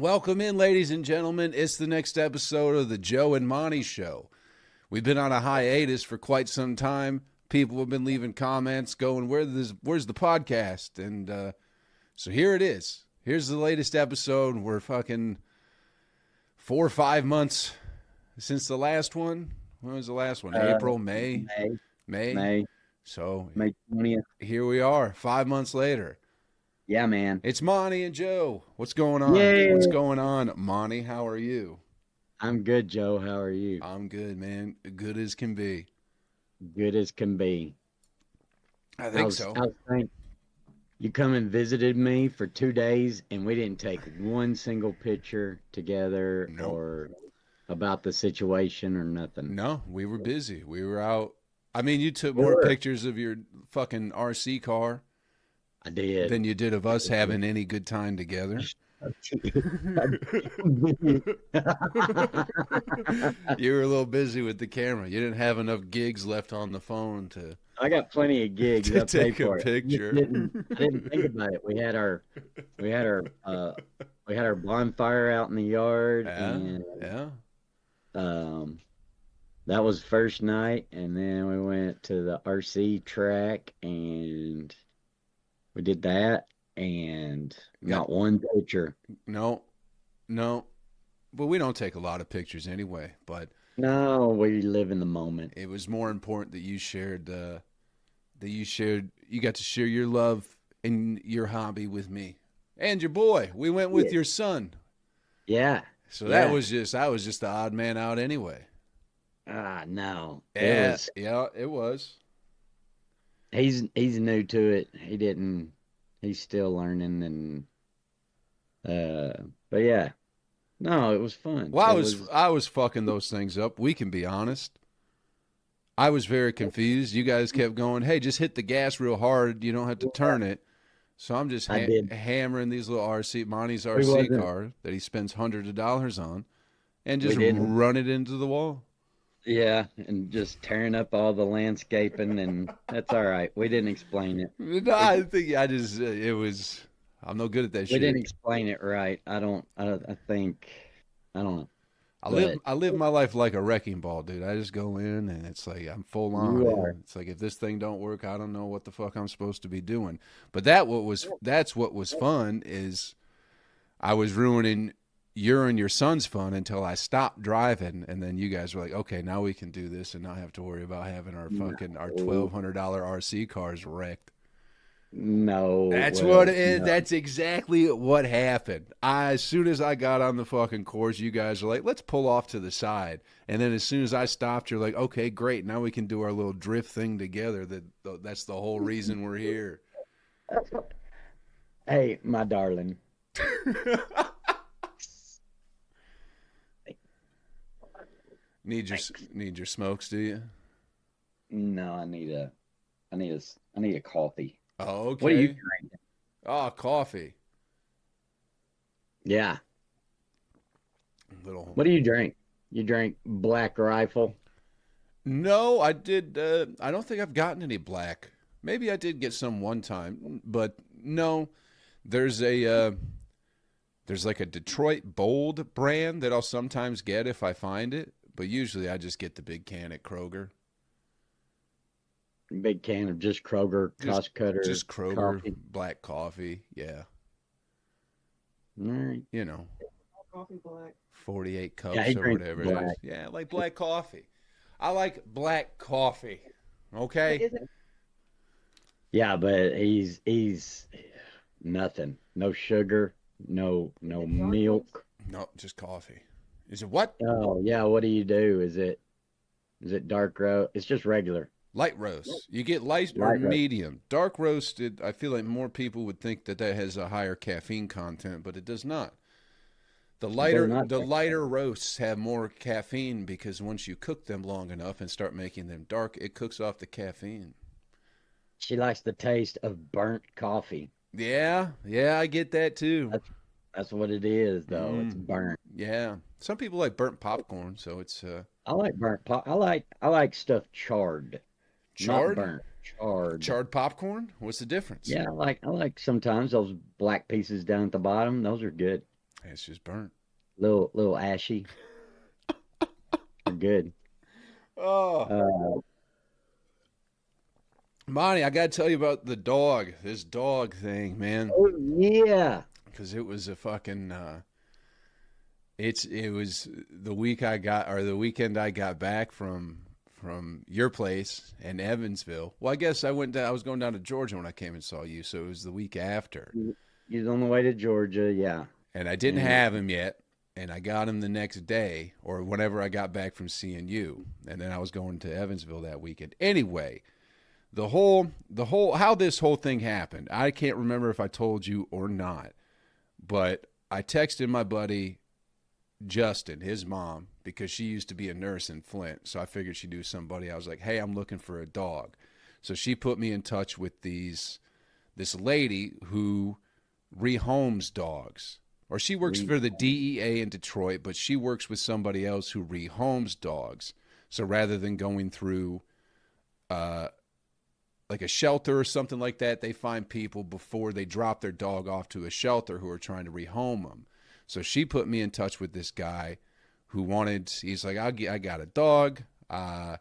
Welcome in, ladies and gentlemen. It's the next episode of the Joe and Monty Show. We've been on a hiatus for quite some time. People have been leaving comments going, where's the podcast? And so here it is. Here's the latest episode. We're fucking 4 or 5 months since the last one. When was the last one? April, May? May. So May 20th. Here we are, 5 months later. Yeah, man. It's Monty and Joe. What's going on? Yay. What's going on? Monty, how are you? I'm good, Joe. How are you? I'm good, man. Good as can be. Good as can be. I think so. You come and visited me for 2 days, and we didn't take one single picture together or about the situation or nothing. No, we were busy. We were out. I mean, you took more pictures of your fucking RC car. I did. Than you did of us having any good time together. You were a little busy with the camera. You didn't have enough gigs left on the phone to. I got plenty of gigs to take a picture. I didn't think about it. We had our bonfire out in the yard, and that was first night, and then we went to the RC track and. We did that, and not one picture. No. But we don't take a lot of pictures anyway. But no, we live in the moment. It was more important that you shared. You got to share your love and your hobby with me and your boy. We went with your son. Yeah. So I was just the odd man out anyway. No. It was. He's new to it. He's still learning, and but yeah. No, it was fun. Well, I was fucking those things up. We can be honest. I was very confused. You guys kept going, "Hey, just hit the gas real hard. You don't have to turn it." So I'm just hammering these little Monty's RC car that he spends hundreds of dollars on, and just run it into the wall. Yeah, and just tearing up all the landscaping, and that's all right. We didn't explain it. No, I think I'm no good at that shit. We didn't explain it right. I don't know. I live my life like a wrecking ball, dude. I just go in, and it's like I'm full on. It's like if this thing don't work, I don't know what the fuck I'm supposed to be doing. But that's what was fun is I was ruining your and your son's fun until I stopped driving, and then you guys were like, okay, now we can do this and not have to worry about having our $1,200 RC cars wrecked. No. That's exactly what happened. As soon as I got on the fucking course, you guys were like, let's pull off to the side. And then as soon as I stopped, you're like, okay, great, now we can do our little drift thing together. That's the whole reason we're here. Hey, my darling. Need your smokes, do you? No, I need a coffee. Oh, okay. What are you drinking? Oh, coffee. Yeah. What do you drink? You drink Black Rifle? No, I did. I don't think I've gotten any black. Maybe I did get some one time, but no. There's like a Detroit Bold brand that I'll sometimes get if I find it. But usually I just get the big can at Kroger. Big can of just Kroger, Cost Cutter. Just Kroger, coffee. Black coffee, yeah. All right. You know. Coffee black. 48 cups or whatever it is. Yeah, like black coffee. I like black coffee. Okay? Yeah, but he's nothing. No sugar, no milk. No, just coffee. Is it what? Oh, yeah. What do you do? Is it dark roast? It's just regular. Light roast. You get light or medium. Dark roasted, I feel like more people would think that has a higher caffeine content, but it does not. The lighter roasts have more caffeine because once you cook them long enough and start making them dark, it cooks off the caffeine. She likes the taste of burnt coffee. Yeah, I get that too. That's what it is, though. It's burnt. Yeah, some people like burnt popcorn, so it's. I like burnt pop. I like stuff charred. Charred? Not burnt. Charred. Charred popcorn? What's the difference? Yeah, I like sometimes those black pieces down at the bottom. Those are good. It's just burnt. Little ashy. They're good. Oh, Uh, Monty, I got to tell you about the dog. This dog thing, man. oh yeah. Because it was a fucking. It was the week I got or the weekend I got back from your place in Evansville. Well, I guess I was going down to Georgia when I came and saw you, so it was the week after. He's on the way to Georgia, yeah. And I didn't And have him yet, and I got him the next day or whenever I got back from seeing you. And then I was going to Evansville that weekend. Anyway, the whole how this whole thing happened. I can't remember if I told you or not, but I texted my buddy Justin, his mom, because she used to be a nurse in Flint. So I figured she'd do somebody. I was like, hey, I'm looking for a dog. So she put me in touch with this lady who rehomes dogs. Or she works for the DEA in Detroit, but she works with somebody else who rehomes dogs. So rather than going through like a shelter or something like that, they find people before they drop their dog off to a shelter who are trying to rehome them. So she put me in touch with this guy who he's like, I got a dog. I'm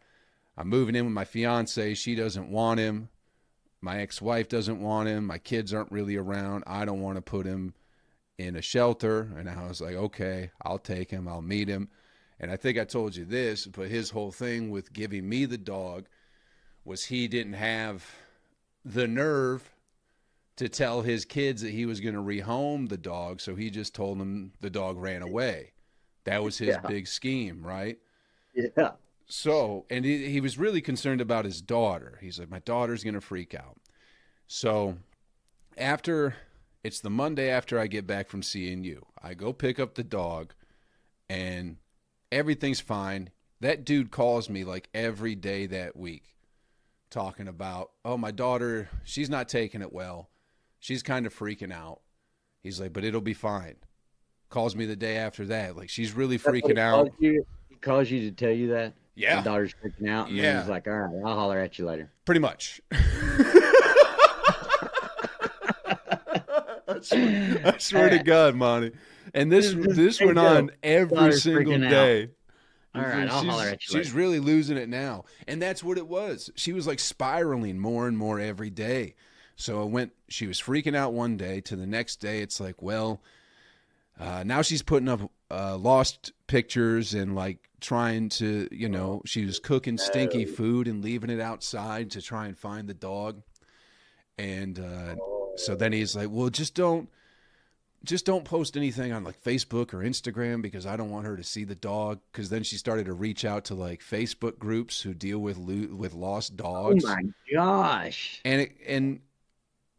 moving in with my fiance. She doesn't want him. My ex-wife doesn't want him. My kids aren't really around. I don't want to put him in a shelter. And I was like, okay, I'll take him. I'll meet him. And I think I told you this, but his whole thing with giving me the dog was he didn't have the nerve to tell his kids that he was going to rehome the dog, so he just told them the dog ran away. That was his big scheme, right? yeah. So, and he was really concerned about his daughter. He's like, my daughter's going to freak out. So it's the Monday after I get back from seeing you. I go pick up the dog, and everything's fine. That dude calls me like every day that week talking about, oh, my daughter, she's not taking it well. She's kind of freaking out. He's like, but it'll be fine. Calls me the day after that. Like, she's really freaking out. He calls you to tell you that? Yeah. Your daughter's freaking out, and then he's like, all right, I'll holler at you later. Pretty much. I swear to God, Monty. And this went on every single day. All right, I'll holler at you later. She's really losing it now. And that's what it was. She was like spiraling more and more every day. So she was freaking out one day to the next day. It's like, well, now she's putting up lost pictures and like trying to, she was cooking stinky food and leaving it outside to try and find the dog. And so then he's like, well, just don't post anything on like Facebook or Instagram because I don't want her to see the dog. Because then she started to reach out to like Facebook groups who deal with lost dogs. Oh my gosh! And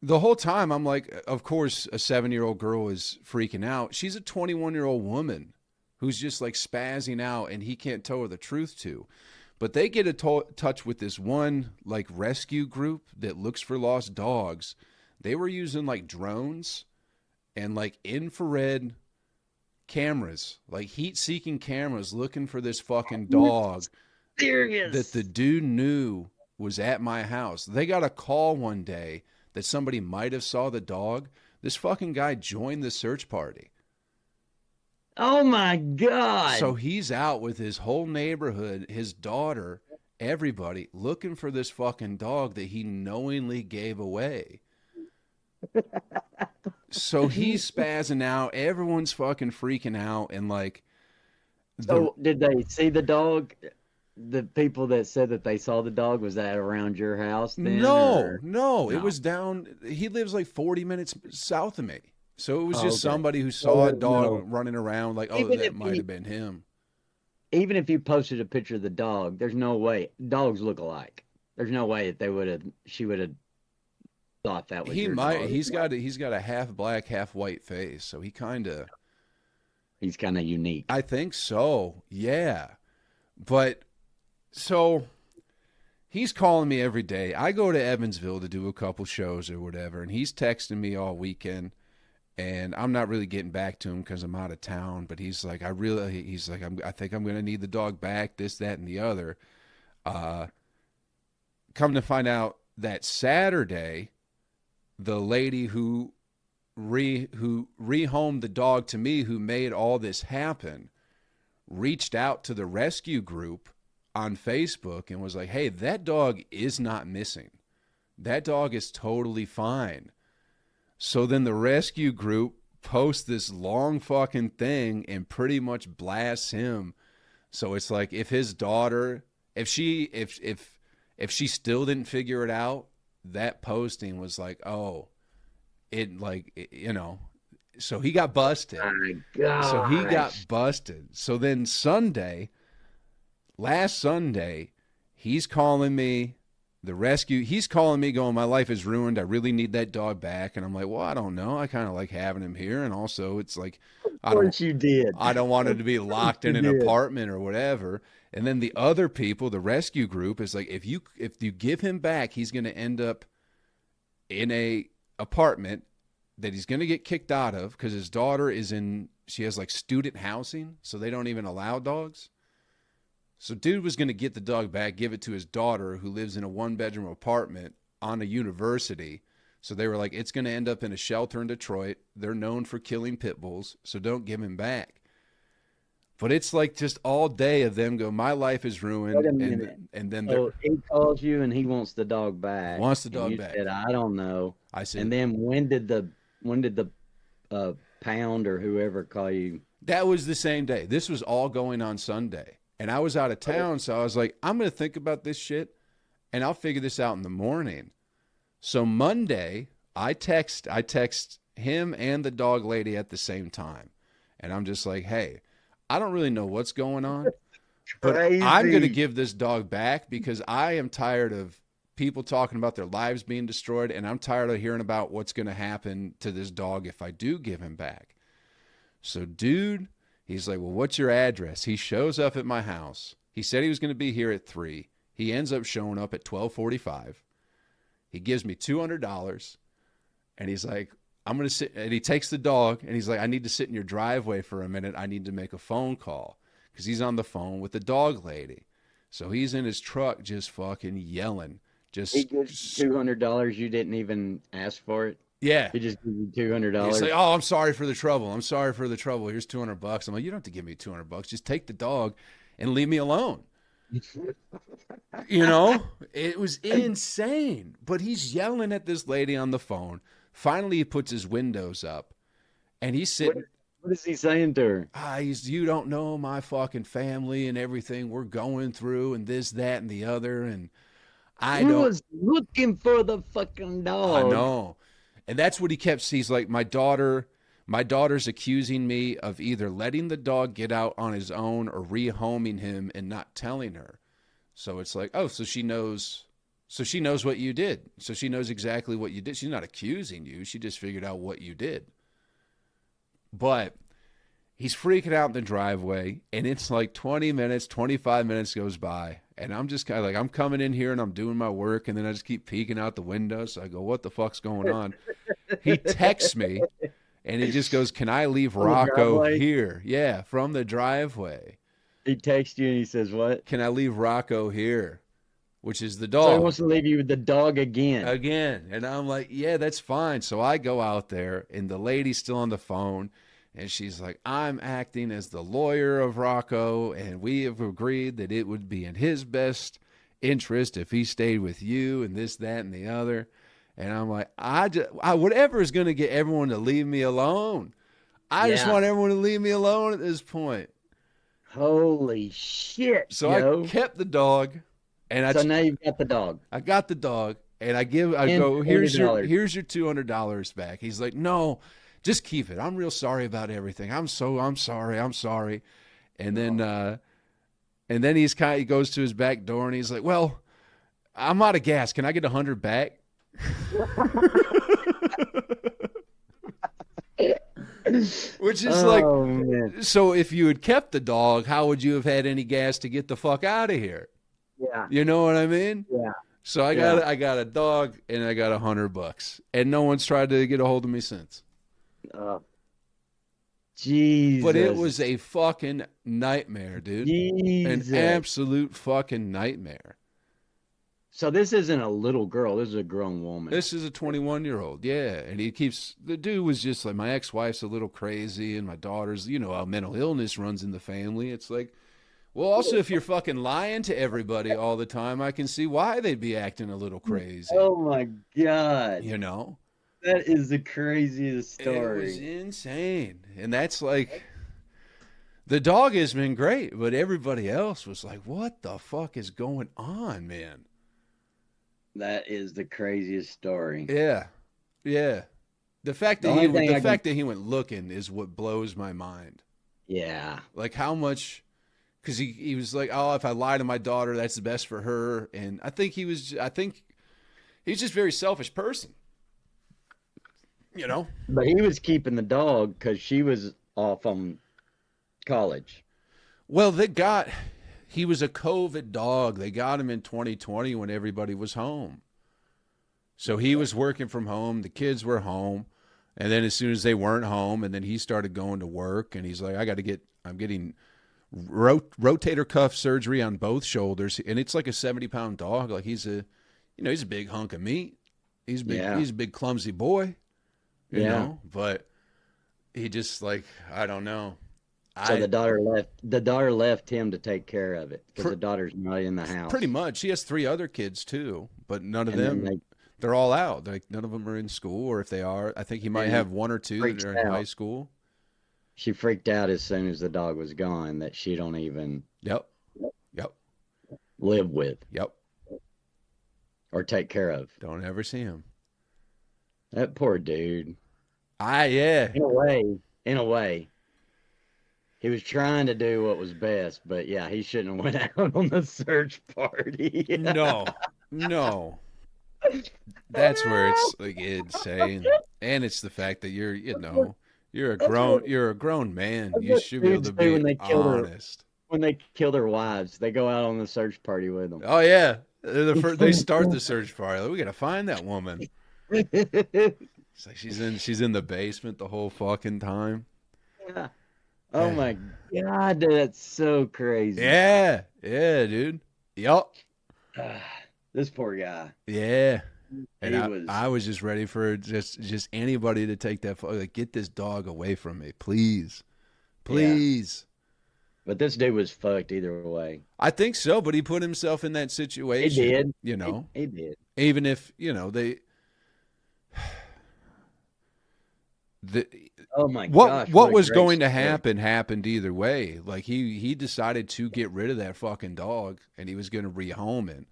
the whole time I'm like, of course, a 7-year-old girl is freaking out. She's a 21-year-old woman who's just like spazzing out, and he can't tell her the truth to. But they get in touch with this one like rescue group that looks for lost dogs. They were using like drones and like infrared cameras, like heat-seeking cameras, looking for this fucking dog that the dude knew was at my house. They got a call one day that somebody might have saw the dog. This fucking guy joined the search party. Oh my God. So he's out with his whole neighborhood, his daughter, everybody, looking for this fucking dog that he knowingly gave away. So he's spazzing out. Everyone's fucking freaking out. And like, so did they see the dog? The people that said that they saw the dog, was that around your house then? No. It was down. He lives like 40 minutes south of me. So it was just somebody who saw a dog running around like, oh, that might have been him. Even if you posted a picture of the dog, there's no way. Dogs look alike. There's no way that she would have thought that was your dog. He's got a half black, half white face. So he's kind of unique. I think so. Yeah. But so he's calling me every day. I go to Evansville to do a couple shows or whatever, and he's texting me all weekend, and I'm not really getting back to him because I'm out of town. But he's like, I think I'm going to need the dog back, this, that, and the other. Come to find out that Saturday, the lady who who rehomed the dog to me, who made all this happen, reached out to the rescue group on Facebook and was like, hey, that dog is not missing. That dog is totally fine. So then the rescue group posts this long fucking thing and pretty much blasts him. So it's like, if his daughter, if she still didn't figure it out, that posting was like, oh, so he got busted. Oh my God. So he got busted. So then last Sunday, he's calling me, he's calling me going, my life is ruined. I really need that dog back. And I'm like, well, I don't know. I kind of like having him here. And also it's like, Of course you did. I don't want him to be locked in an apartment or whatever. And then the other people, the rescue group, is like, if you give him back, he's going to end up in a apartment that he's going to get kicked out of because his daughter she has like student housing, so they don't even allow dogs. So dude was going to get the dog back, give it to his daughter who lives in a 1-bedroom apartment on a university. So they were like, it's going to end up in a shelter in Detroit. They're known for killing pit bulls, so don't give him back. But it's like just all day of them go, my life is ruined. Wait a minute. And then he calls you and he wants the dog back. Wants the and dog you back. Said, I don't know. I said, and then when did the pound or whoever call you? That was the same day. This was all going on Sunday. And I was out of town, so I was like, I'm going to think about this shit, and I'll figure this out in the morning. So Monday, I text him and the dog lady at the same time. And I'm just like, hey, I don't really know what's going on, but I'm going to give this dog back because I am tired of people talking about their lives being destroyed, and I'm tired of hearing about what's going to happen to this dog if I do give him back. So, dude, he's like, well, what's your address? He shows up at my house. He said he was going to be here at 3. He ends up showing up at 12:45. He gives me $200, and he's like, I'm going to sit, and he takes the dog, and he's like, I need to sit in your driveway for a minute. I need to make a phone call, because he's on the phone with the dog lady. So he's in his truck just fucking yelling. He gives you $200. You didn't even ask for it. Yeah. He just gives you $200. He's like, oh, I'm sorry for the trouble. I'm sorry for the trouble. Here's $200. I'm like, you don't have to give me $200. Just take the dog and leave me alone. You know, it was insane. But he's yelling at this lady on the phone. Finally, he puts his windows up, and he's sitting. What is he saying to her? You don't know my fucking family and everything we're going through, and this, that, and the other, and I was looking for the fucking dog. I know. And that's what he kept. He's like, my daughter's accusing me of either letting the dog get out on his own or rehoming him and not telling her. So it's like, oh, so she knows what you did. So she knows exactly what you did. She's not accusing you. She just figured out what you did. But he's freaking out in the driveway, and it's like 20 minutes, 25 minutes goes by. And I'm just kind of like, I'm coming in here and I'm doing my work, and then I just keep peeking out the window. So I go, what the fuck's going on? He texts me, and he just goes, can I leave Rocco here? Yeah, from the driveway. He texts you and he says, what? Can I leave Rocco here? Which is the dog. So he wants to leave you with the dog again. And I'm like, yeah, that's fine. So I go out there, and the lady's still on the phone, and she's like, I'm acting as the lawyer of Rocco, and we have agreed that it would be in his best interest if he stayed with you, and this, that, and the other. And I'm like, whatever is going to get everyone to leave me alone. I just want everyone to leave me alone at this point. Holy shit. So I kept the dog. And so now you've got the dog. I got the dog, and I go, here's your $200 back. He's like, no, just keep it. I'm real sorry about everything. I'm sorry. And then he goes to his back door, and he's like, well, I'm out of gas. Can I get 100 back? Which is man. So if you had kept the dog, how would you have had any gas to get the fuck out of here? Yeah. You know what I mean? Yeah. So I got a dog, and I got $100, and no one's tried to get a hold of me since. Jesus. But it was a fucking nightmare, dude. Jesus. An absolute fucking nightmare. So this isn't a little girl. This is a grown woman. This is a 21-year-old, yeah. And the dude was just like, my ex-wife's a little crazy, and my daughter's, how mental illness runs in the family. It's like, well, also, if you're fucking lying to everybody all the time, I can see why they'd be acting a little crazy. Oh my God. You know? That is the craziest story. It was insane. And that's like, the dog has been great, but everybody else was like, what the fuck is going on, man? That is the craziest story. Yeah. Yeah. The fact that he went looking is what blows my mind. Yeah. Like how much, because he was like, oh, if I lie to my daughter, that's the best for her. And I think he's just a very selfish person. But he was keeping the dog because she was off on college. Well, he was a COVID dog. They got him in 2020 when everybody was home. So he was working from home. The kids were home. And then as soon as they weren't home, and then he started going to work, and he's like, I'm getting rotator cuff surgery on both shoulders. And it's like a 70-pound dog. Like he's a big hunk of meat. He's big. Yeah. He's a big clumsy boy. You know, but he just like, I don't know. So the daughter left him to take care of it because the daughter's not in the house. Pretty much. She has 3 other kids too, but none of them, they're all out. Like none of them are in school, or if they are, I think he might have 1 or 2 that are in high school. She freaked out as soon as the dog was gone that she don't even live with. Yep. Or take care of. Don't ever see him. That poor dude. Yeah. In a way. He was trying to do what was best, but yeah, he shouldn't have went out on the search party. No. That's where it's like insane. And it's the fact that you're a grown man. You should be able to be honest. When they kill their wives, they go out on the search party with them. Oh yeah. They start the search party. We got to find that woman. It's like she's in the basement the whole fucking time. Yeah. Oh my God, that's so crazy. Yeah, dude. Yup. This poor guy. Yeah. And I was just ready for just anybody to take that, like, get this dog away from me, please. Please. Yeah. But this dude was fucked either way. I think so, but he put himself in that situation. He did. He did. Even if, oh my gosh! What was going to happen happened either way. Like he decided to get rid of that fucking dog, and he was going to rehome it.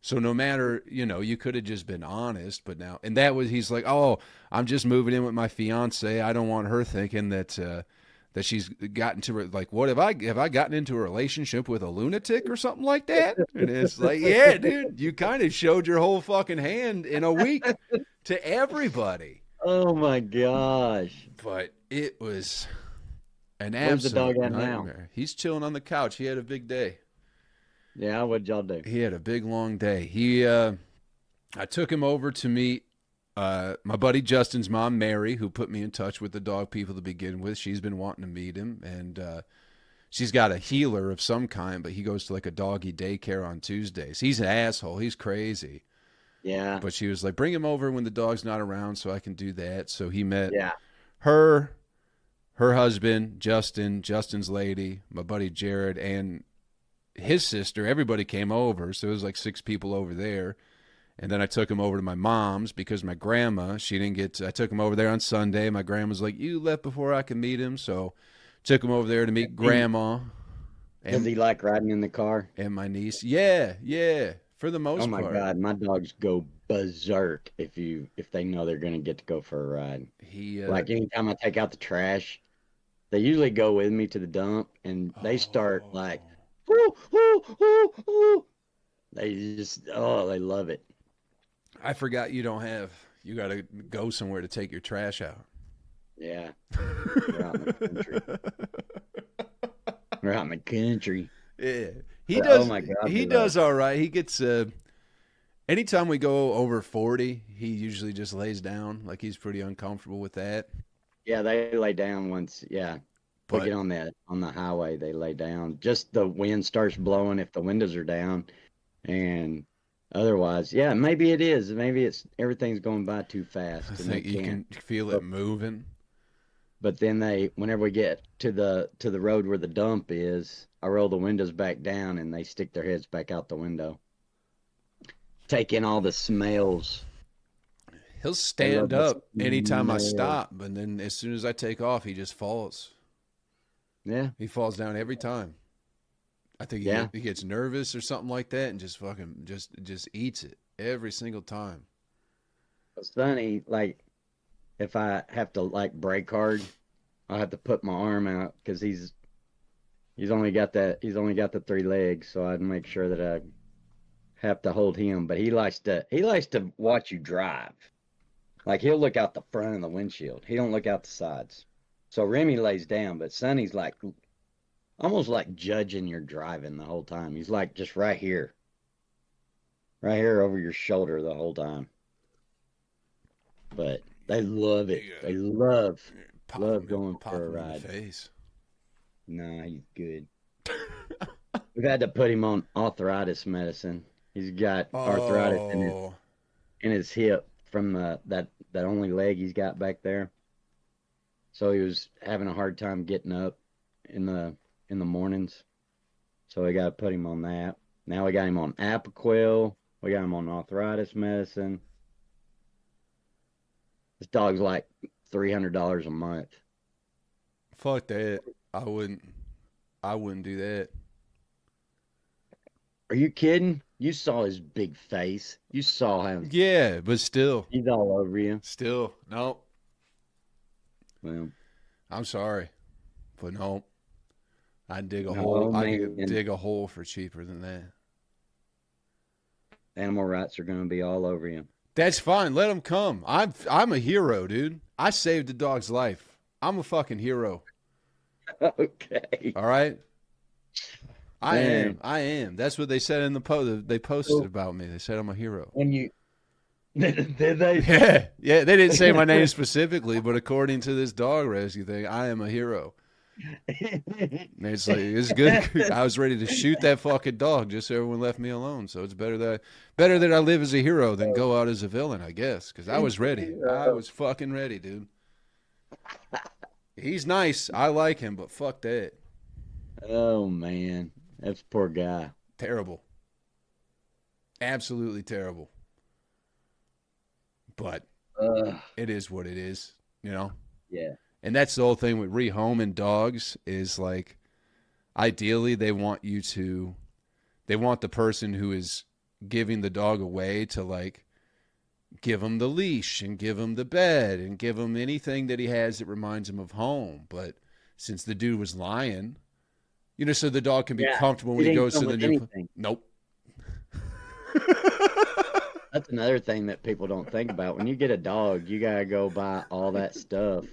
So no matter, you could have just been honest, but now, and he's like, oh, I'm just moving in with my fiance. I don't want her thinking that she's gotten to her. Like, what have I gotten into a relationship with a lunatic or something like that? And it's like, yeah, dude, you kind of showed your whole fucking hand in a week to everybody. Oh my gosh. But it was an Where's the dog at nightmare. Now? He's chilling on the couch. He had a big day. Yeah, what'd y'all do? He had a big long day. I took him over to meet my buddy Justin's mom, Mary, who put me in touch with the dog people to begin with. She's been wanting to meet him, and she's got a healer of some kind, but he goes to like a doggy daycare on Tuesdays. He's an asshole. He's crazy. Yeah. But she was like, bring him over when the dog's not around so I can do that. So he met her husband, Justin's lady, my buddy Jared, and his sister. Everybody came over. So it was like 6 people over there. And then I took him over to my mom's because my grandma, I took him over there on Sunday. My grandma's like, you left before I could meet him. So took him over there to meet grandma. Does he like riding in the car? And my niece. Yeah. For the most part. Oh my God, my dogs go berserk if they know they're gonna get to go for a ride. Like anytime I take out the trash, they usually go with me to the dump, and they start like, woo, woo, woo, woo. They love it. I forgot you got to go somewhere to take your trash out. Yeah, we're out in the country. We're out in the country. Yeah. He does. Oh my God, he does all right. He gets anytime we go over 40, he usually just lays down. Like he's pretty uncomfortable with that. Yeah, they lay down once. Yeah, but we get on the highway, they lay down. Just the wind starts blowing if the windows are down, and Otherwise, yeah, maybe it is. Maybe it's everything's going by too I fast and they think you can't. can feel it But, moving. but then whenever we get to the road where the dump is, I roll the windows back down and they stick their heads back out the window, take in all the smells. He'll They stand love the up anytime I smell. stop, but then as soon as I take off, he just falls. Yeah, He falls down every time. I think yeah. he gets nervous or something like that, and just fucking just eats it every single time. It's funny. Like if I have to like brake hard, I have to put my arm out because he's only got the three legs, so I'd make sure that I have to hold him. But he likes to watch you drive. Like he'll look out the front of the windshield. He don't look out the sides. So Remy lays down, but Sonny's like almost like judging your driving the whole time. He's like just right here over your shoulder the whole time. But they love it. They love going Pop for a him in the ride. face. Nah, he's good. We've had to put him on arthritis medicine. He's got arthritis Oh, in his hip from that only leg he's got back there. So he was having a hard time getting up in the mornings. So we got to put him on that. Now we got him on Apoquel. We got him on arthritis medicine. This dog's like $300 a month. fuck that! I wouldn't. I wouldn't do that. Are you kidding? You saw his big face. You saw him. Yeah, but still, He's all over you. no. Well, I'm sorry, but no. I'd dig a hole. no, I could man. dig a hole for cheaper than that. Animal rights are going to be all over you. That's fine. Let him come. I'm a hero, dude. I saved the dog's life. I'm a fucking hero. Okay. All right. I am. Man. I am. That's what they said in the post. They posted So about me. They said I'm a hero. when you did they? Yeah, yeah. They didn't say my name specifically, but according to this dog rescue thing, I am a hero. And it's like it's good. I was ready to shoot that fucking dog just so everyone left me alone. So it's better that I live as a hero than go out as a villain, I guess. Because I was ready. I was fucking ready, dude. He's nice. I like him, but fuck that. Oh man, that's a poor guy. Terrible. Absolutely terrible. But it is what it is, you know? Yeah. And that's the whole thing with rehoming dogs is like, ideally, they want the person who is giving the dog away to like give him the leash and give him the bed and give him anything that he has that reminds him of home. But since the dude was lying, so the dog can be Yeah. comfortable He when he didn't goes come to the with new. anything. Nope. That's another thing that people don't think about. When you get a dog, you gotta go buy all that stuff.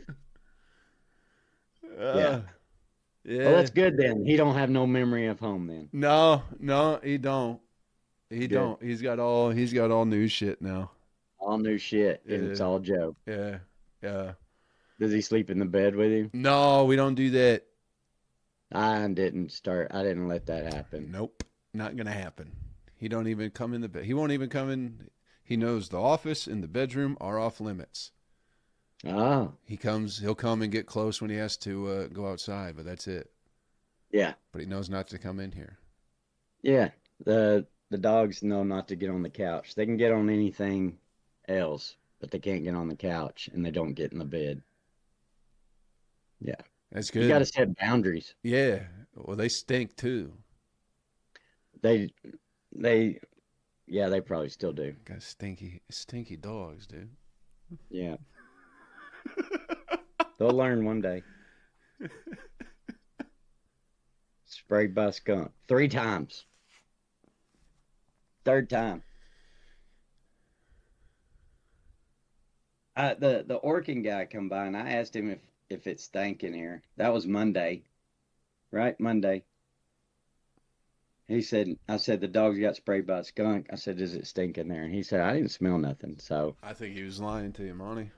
Yeah. Well, Yeah. that's good then. He don't have no memory of home then. No, no, he don't. He Good. don't. He's got all new shit now. All new shit, and Yeah. it's all Joe. Yeah. Yeah. Does he sleep in the bed with you? No, we don't do that. I didn't let that happen. Nope. Not gonna happen. He don't even come in the bed. He won't even come in. He knows the office and the bedroom are off limits. Oh, He'll come and get close when he has to go outside, but that's it. yeah. But he knows not to come in here. Yeah. The dogs know not to get on the couch. They can get on anything else, but they can't get on the couch and they don't get in the bed. Yeah. That's You got to good. set boundaries. Yeah. Well, they stink too. They they yeah, they probably still do. Got stinky dogs, dude. Yeah. They'll learn one day. Sprayed by a skunk 3 times. Third time. The Orkin guy come by and I asked him if it stank in here. That was Monday, right? Monday. I said the dog's got sprayed by a skunk. I said, does it stink in there? And he said, I didn't smell nothing. So I think he was lying to you, Monty.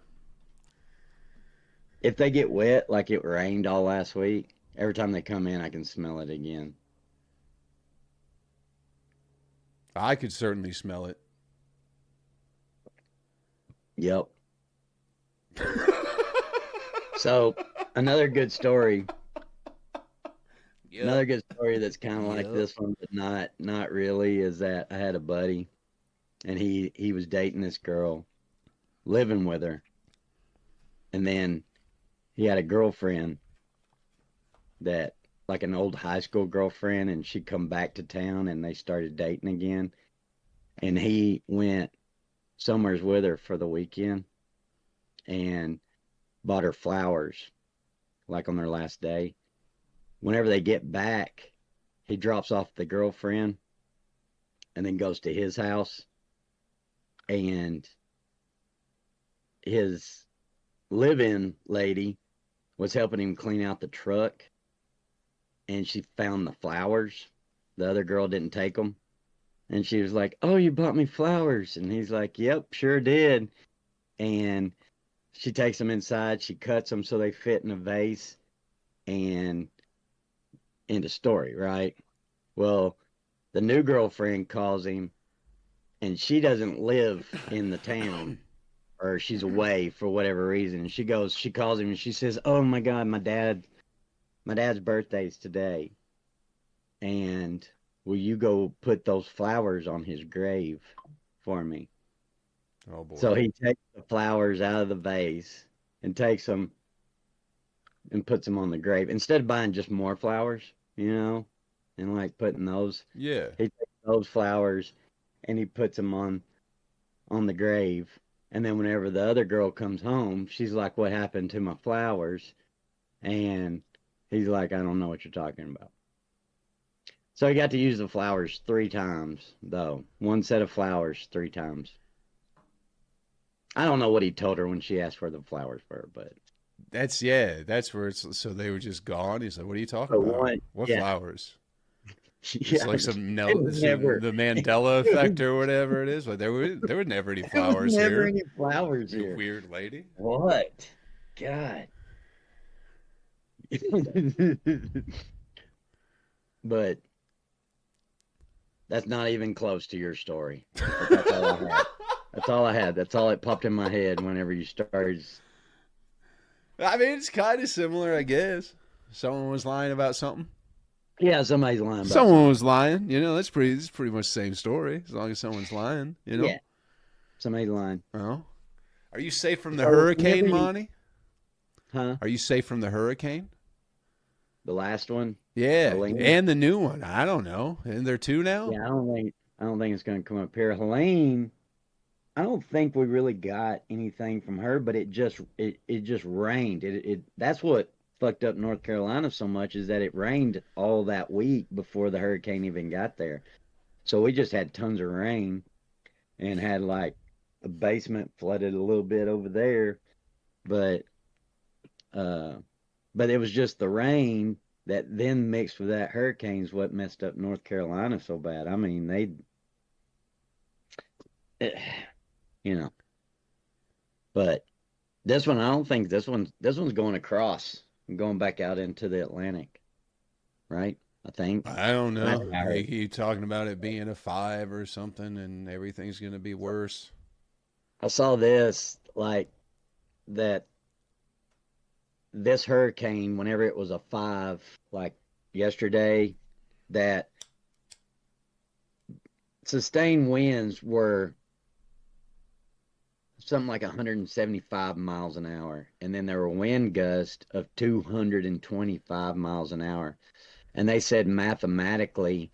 if they get wet, like it rained all last week, every time they come in, I can smell it again. I could certainly smell it. Yep. So another good story. Yep. Another good story that's kind of like this one, but not really, is that I had a buddy, and he was dating this girl, living with her, and then he had a girlfriend that, like an old high school girlfriend, and she'd come back to town, and they started dating again, and he went somewheres with her for the weekend and bought her flowers, like on their last day. Whenever they get back, he drops off the girlfriend and then goes to his house, and his live-in lady was helping him clean out the truck, and she found the flowers. The other girl didn't take them, and she was like, "Oh, you bought me flowers?" And he's like, "Yep, sure did." And she takes them inside, she cuts them so they fit in a vase, and end of story, right? Well, the new girlfriend calls him, and she doesn't live in the town, or she's away for whatever reason. She calls him, and she says, "Oh my God, my dad's birthday's today, and will you go put those flowers on his grave for me?" Oh boy. So he takes the flowers out of the vase and takes them and puts them on the grave, instead of buying just more flowers, and like putting those. Yeah. He takes those flowers and he puts them on the grave. And then whenever the other girl comes home, she's like, "What happened to my flowers?" And he's like, "I don't know what you're talking about." So he got to use the flowers 3 times, though. One set of flowers 3 times. I don't know what he told her when she asked for the flowers for her, but that's where it's, so they were just gone. He's like, "What are you talking about? What flowers?" It's like the Mandela effect or whatever it is. But there were never any flowers here. Never any flowers you here. Weird lady. What? God. But that's not even close to your story. That's all I had. That's all I had. That's all that popped in my head whenever you started. I mean, it's kind of similar, I guess. Someone was lying about something. Yeah, somebody's lying about someone was lying. It's pretty much the same story, as long as someone's lying, Yeah. Somebody's lying. Oh. Are you safe from the hurricane, Monty? Huh? Are you safe from the hurricane? The last one? Yeah. Helene? And the new one. I don't know. Isn't there 2 now? Yeah, I don't think it's going to come up here. Helene, I don't think we really got anything from her, but it just rained. That's what fucked up North Carolina so much, is that it rained all that week before the hurricane even got there. So we just had tons of rain and had like a basement flooded a little bit over there, but it was just the rain that then mixed with that hurricane's what messed up North Carolina so bad. I mean, but this one, I don't think this one's going across and going back out into the Atlantic, right? I think. I don't know. You talking about it being a 5 or something, and everything's going to be worse. I saw this, like, that this hurricane, whenever it was a 5, like yesterday, that sustained winds were something like 175 miles an hour. And then there were wind gusts of 225 miles an hour. And they said mathematically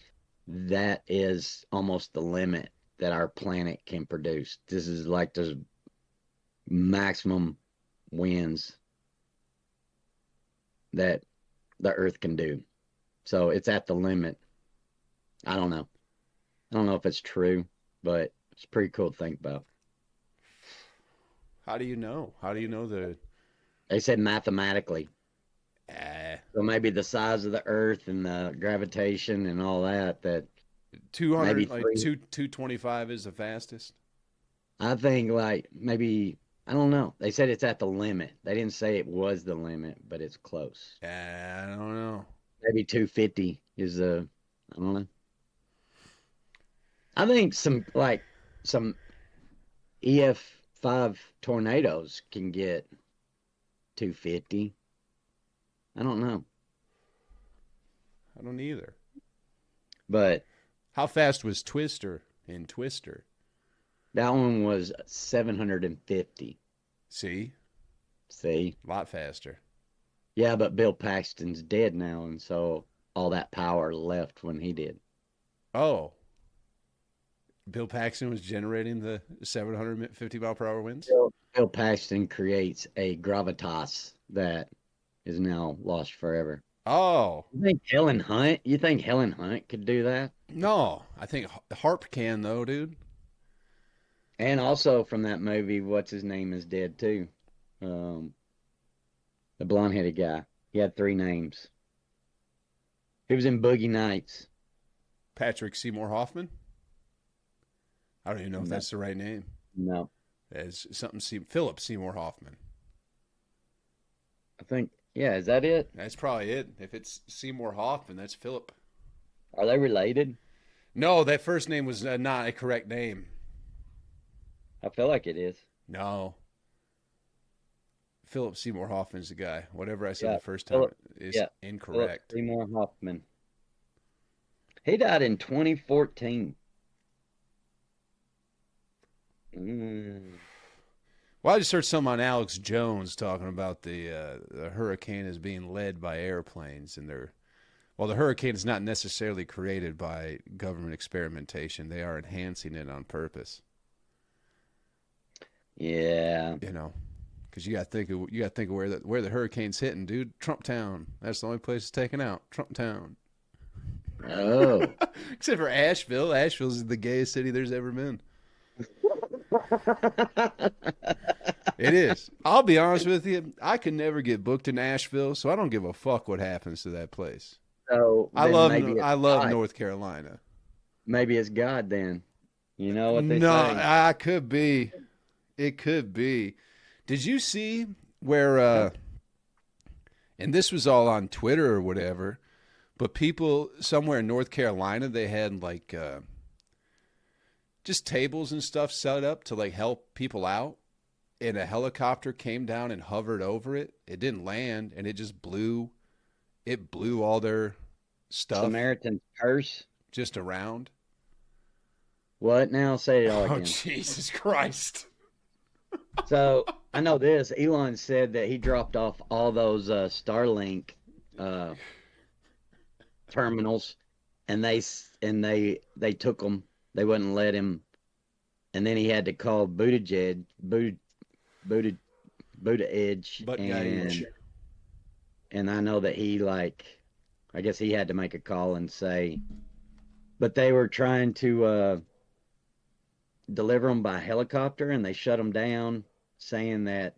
that is almost the limit that our planet can produce. This is like the maximum winds that the Earth can do. So it's at the limit. I don't know. I don't know if it's true, but it's pretty cool to think about. How do you know? How do you know that? They said mathematically. So maybe the size of the Earth and the gravitation and all that 200, like 225 is the fastest. I think like maybe, I don't know. They said it's at the limit. They didn't say it was the limit, but it's close. I don't know. Maybe 250 is I don't know. I think some EF5 tornadoes can get 250. I don't know. I don't either. But how fast was Twister in Twister? That one was 750. See? A lot faster. Yeah, but Bill Paxton's dead now, and so all that power left when he did. Oh. Bill Paxton was generating the 750 mile per hour winds? Bill Paxton creates a gravitas that is now lost forever. Oh. You think Helen Hunt could do that? No, I think Harp can though, dude. And also from that movie, what's his name is dead too. The blonde-headed guy. He had 3 names. He was in Boogie Nights. Patrick Seymour Hoffman? I don't even know if that's the right name. No. It's something Philip Seymour Hoffman. I think, yeah, is that it? That's probably it. If it's Seymour Hoffman, that's Philip. Are they related? No, that first name was not a correct name. I feel like it is. No. Philip Seymour Hoffman's the guy. Whatever I said the first time is incorrect. Philip Seymour Hoffman. He died in 2014. Well, I just heard something on Alex Jones talking about the hurricane is being led by airplanes, and the hurricane is not necessarily created by government experimentation. They are enhancing it on purpose. Yeah, because you got to think of where the hurricane's hitting, dude. Trump Town. That's the only place it's taken out. Trump Town. Oh, except for Asheville. Asheville's the gayest city there's ever been. It is. I'll be honest with you. I could never get booked in Asheville, so I don't give a fuck what happens to that place. So I love North Carolina. Maybe it's God then. You know what they say? No, I could be. It could be. Did you see where? And this was all on Twitter or whatever, but people somewhere in North Carolina, they had like just tables and stuff set up to like help people out. And a helicopter came down and hovered over it. It didn't land, and it just blew. It blew all their stuff. Samaritan's curse. Just around. What now? Say it all again. Oh, Jesus Christ. So I know this. Elon said that he dropped off all those Starlink terminals, and they took them. They wouldn't let him, and then he had to call Buttigieg, and I know that he I guess he had to make a call and say, but they were trying to deliver them by helicopter, and they shut them down, saying that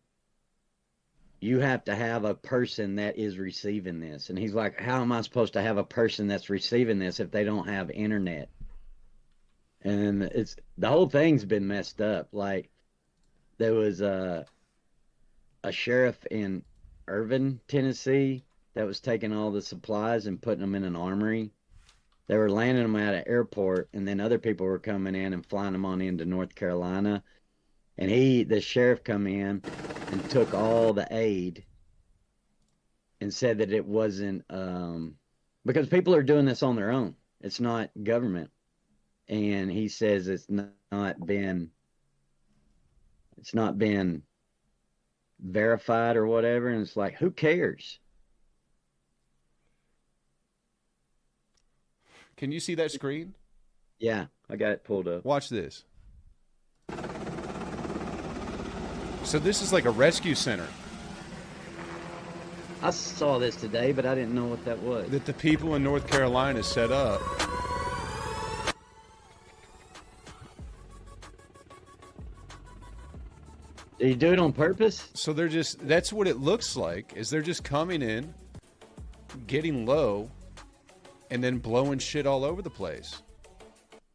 you have to have a person that is receiving this. And he's like, how am I supposed to have a person that's receiving this if they don't have internet? And the whole thing's been messed up. Like, there was a sheriff in Irving, Tennessee, that was taking all the supplies and putting them in an armory. They were landing them at an airport, and then other people were coming in and flying them on into North Carolina. And the sheriff come in and took all the aid and said that it wasn't, because people are doing this on their own. It's not government. And he says it's not been verified or whatever. And it's like, who cares? Can you see that screen? Yeah, I got it pulled up. Watch this. So this is like a rescue center. I saw this today, but I didn't know what that was. That the people in North Carolina set up. Did you do it on purpose? So that's what it looks like, is they're just coming in, getting low, and then blowing shit all over the place.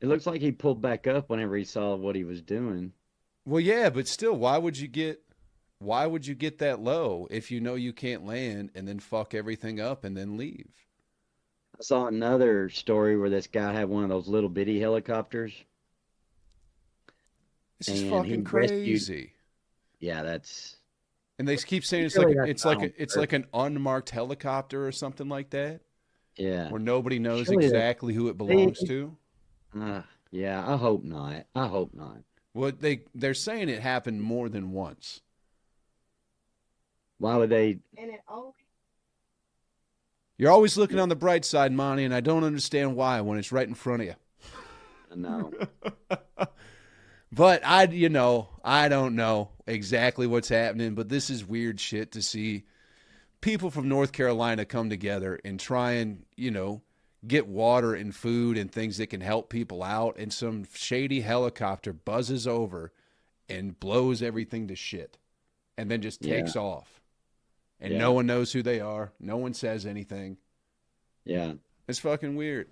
It looks like he pulled back up whenever he saw what he was doing. Well, yeah, but still, why would you get that low if you know you can't land and then fuck everything up and then leave? I saw another story where this guy had one of those little bitty helicopters, This is and fucking he rescued. crazy. Yeah, that's And they keep saying really that's not on it's like purpose. an unmarked helicopter or something like that, Yeah, where nobody knows surely that. exactly who it They, belongs to. yeah, I hope not. I hope not. Well, they're saying it happened more than once. Why would they? You're always looking on the bright side, Monty, and I don't understand why when it's right in front of No. you. But I don't know exactly what's happening, but this is weird shit to see people from North Carolina come together and try and, get water and food and things that can help people out, and some shady helicopter buzzes over and blows everything to shit and then just Yeah. takes off. And no Yeah. one knows who they are. No one says anything. Yeah. It's fucking weird.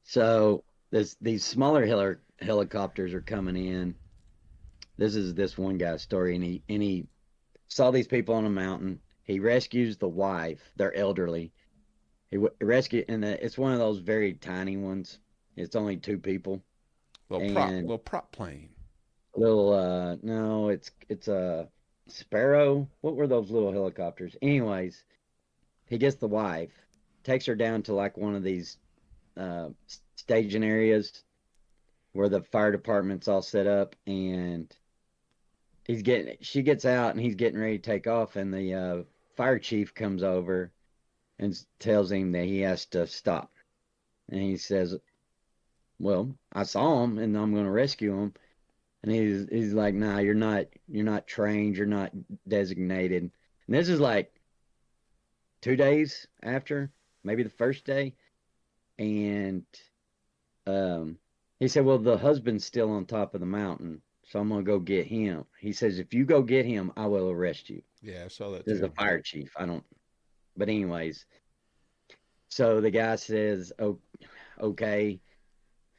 So these smaller helicopters are coming in. This is this one guy's story, and he saw these people on a mountain. He rescues the wife. They're elderly. Rescued, and it's one of those very tiny ones. It's only two people, and Little prop plane. little no, it's a Sparrow. What were those little helicopters? Anyways, he gets the wife, takes her down to like one of these staging areas where the fire department's all set up, and she gets out and he's getting ready to take off, and the fire chief comes over and tells him that he has to stop. And he says, well, I saw him and I'm going to rescue him. And he's like, nah, you're not trained, you're not designated. And this is like 2 days after, maybe the first day. And he said, well, the husband's still on top of the mountain, so I'm gonna go get him. He says, if you go get him, I will arrest you. Yeah, I saw that This is the too. fire chief. I don't, but anyways, so the guy says, oh, okay.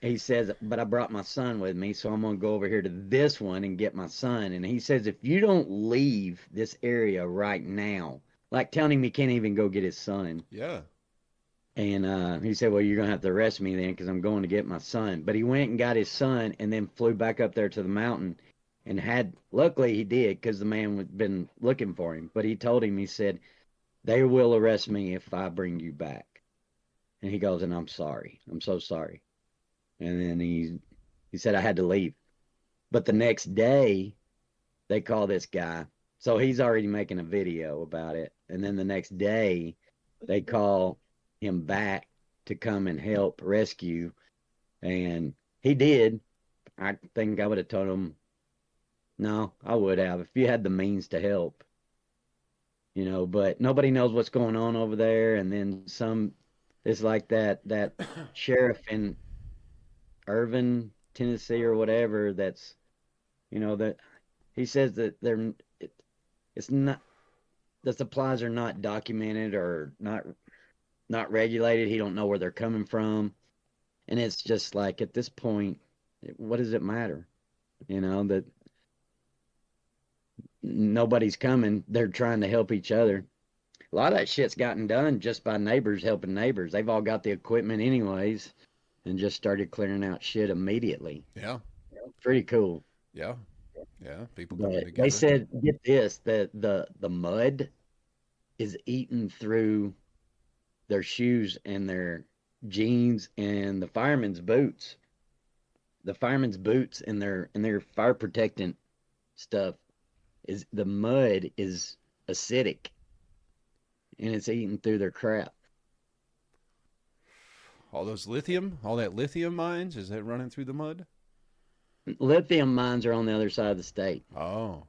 He says, but I brought my son with me, so I'm gonna go over here to this one and get my son. And he says, if you don't leave this area right now, like telling him he can't even go get his son. Yeah. And he said, well, you're going to have to arrest me then because I'm going to get my son. But he went and got his son and then flew back up there to the mountain and luckily he did because the man had been looking for him. But he told him, he said, they will arrest me if I bring you back. And he goes, and I'm sorry. I'm so sorry. And then he said, I had to leave. But the next day, they call this guy. So he's already making a video about it. And then the next day, they call him back to come and help rescue, and he did. I think I would have told him, no, I would have if you had the means to help, but nobody knows what's going on over there. And then it's like that sheriff in Irvin, Tennessee or whatever, that's that he says that it's not, the supplies are not documented or not regulated. He don't know where they're coming from. And it's just like, at this point, what does it matter? That nobody's coming. They're trying to help each other. A lot of that shit's gotten done just by neighbors helping neighbors. They've all got the equipment anyways and just started clearing out shit immediately. Yeah. Pretty cool. Yeah. Yeah. People But coming together. they said, get this, that the mud is eating through their shoes and their jeans and the firemen's boots. The firemen's boots and their fire protectant stuff, is the mud is acidic and it's eating through their crap. All that lithium mines, is that running through the mud? Lithium mines are on the other side of the state. Oh.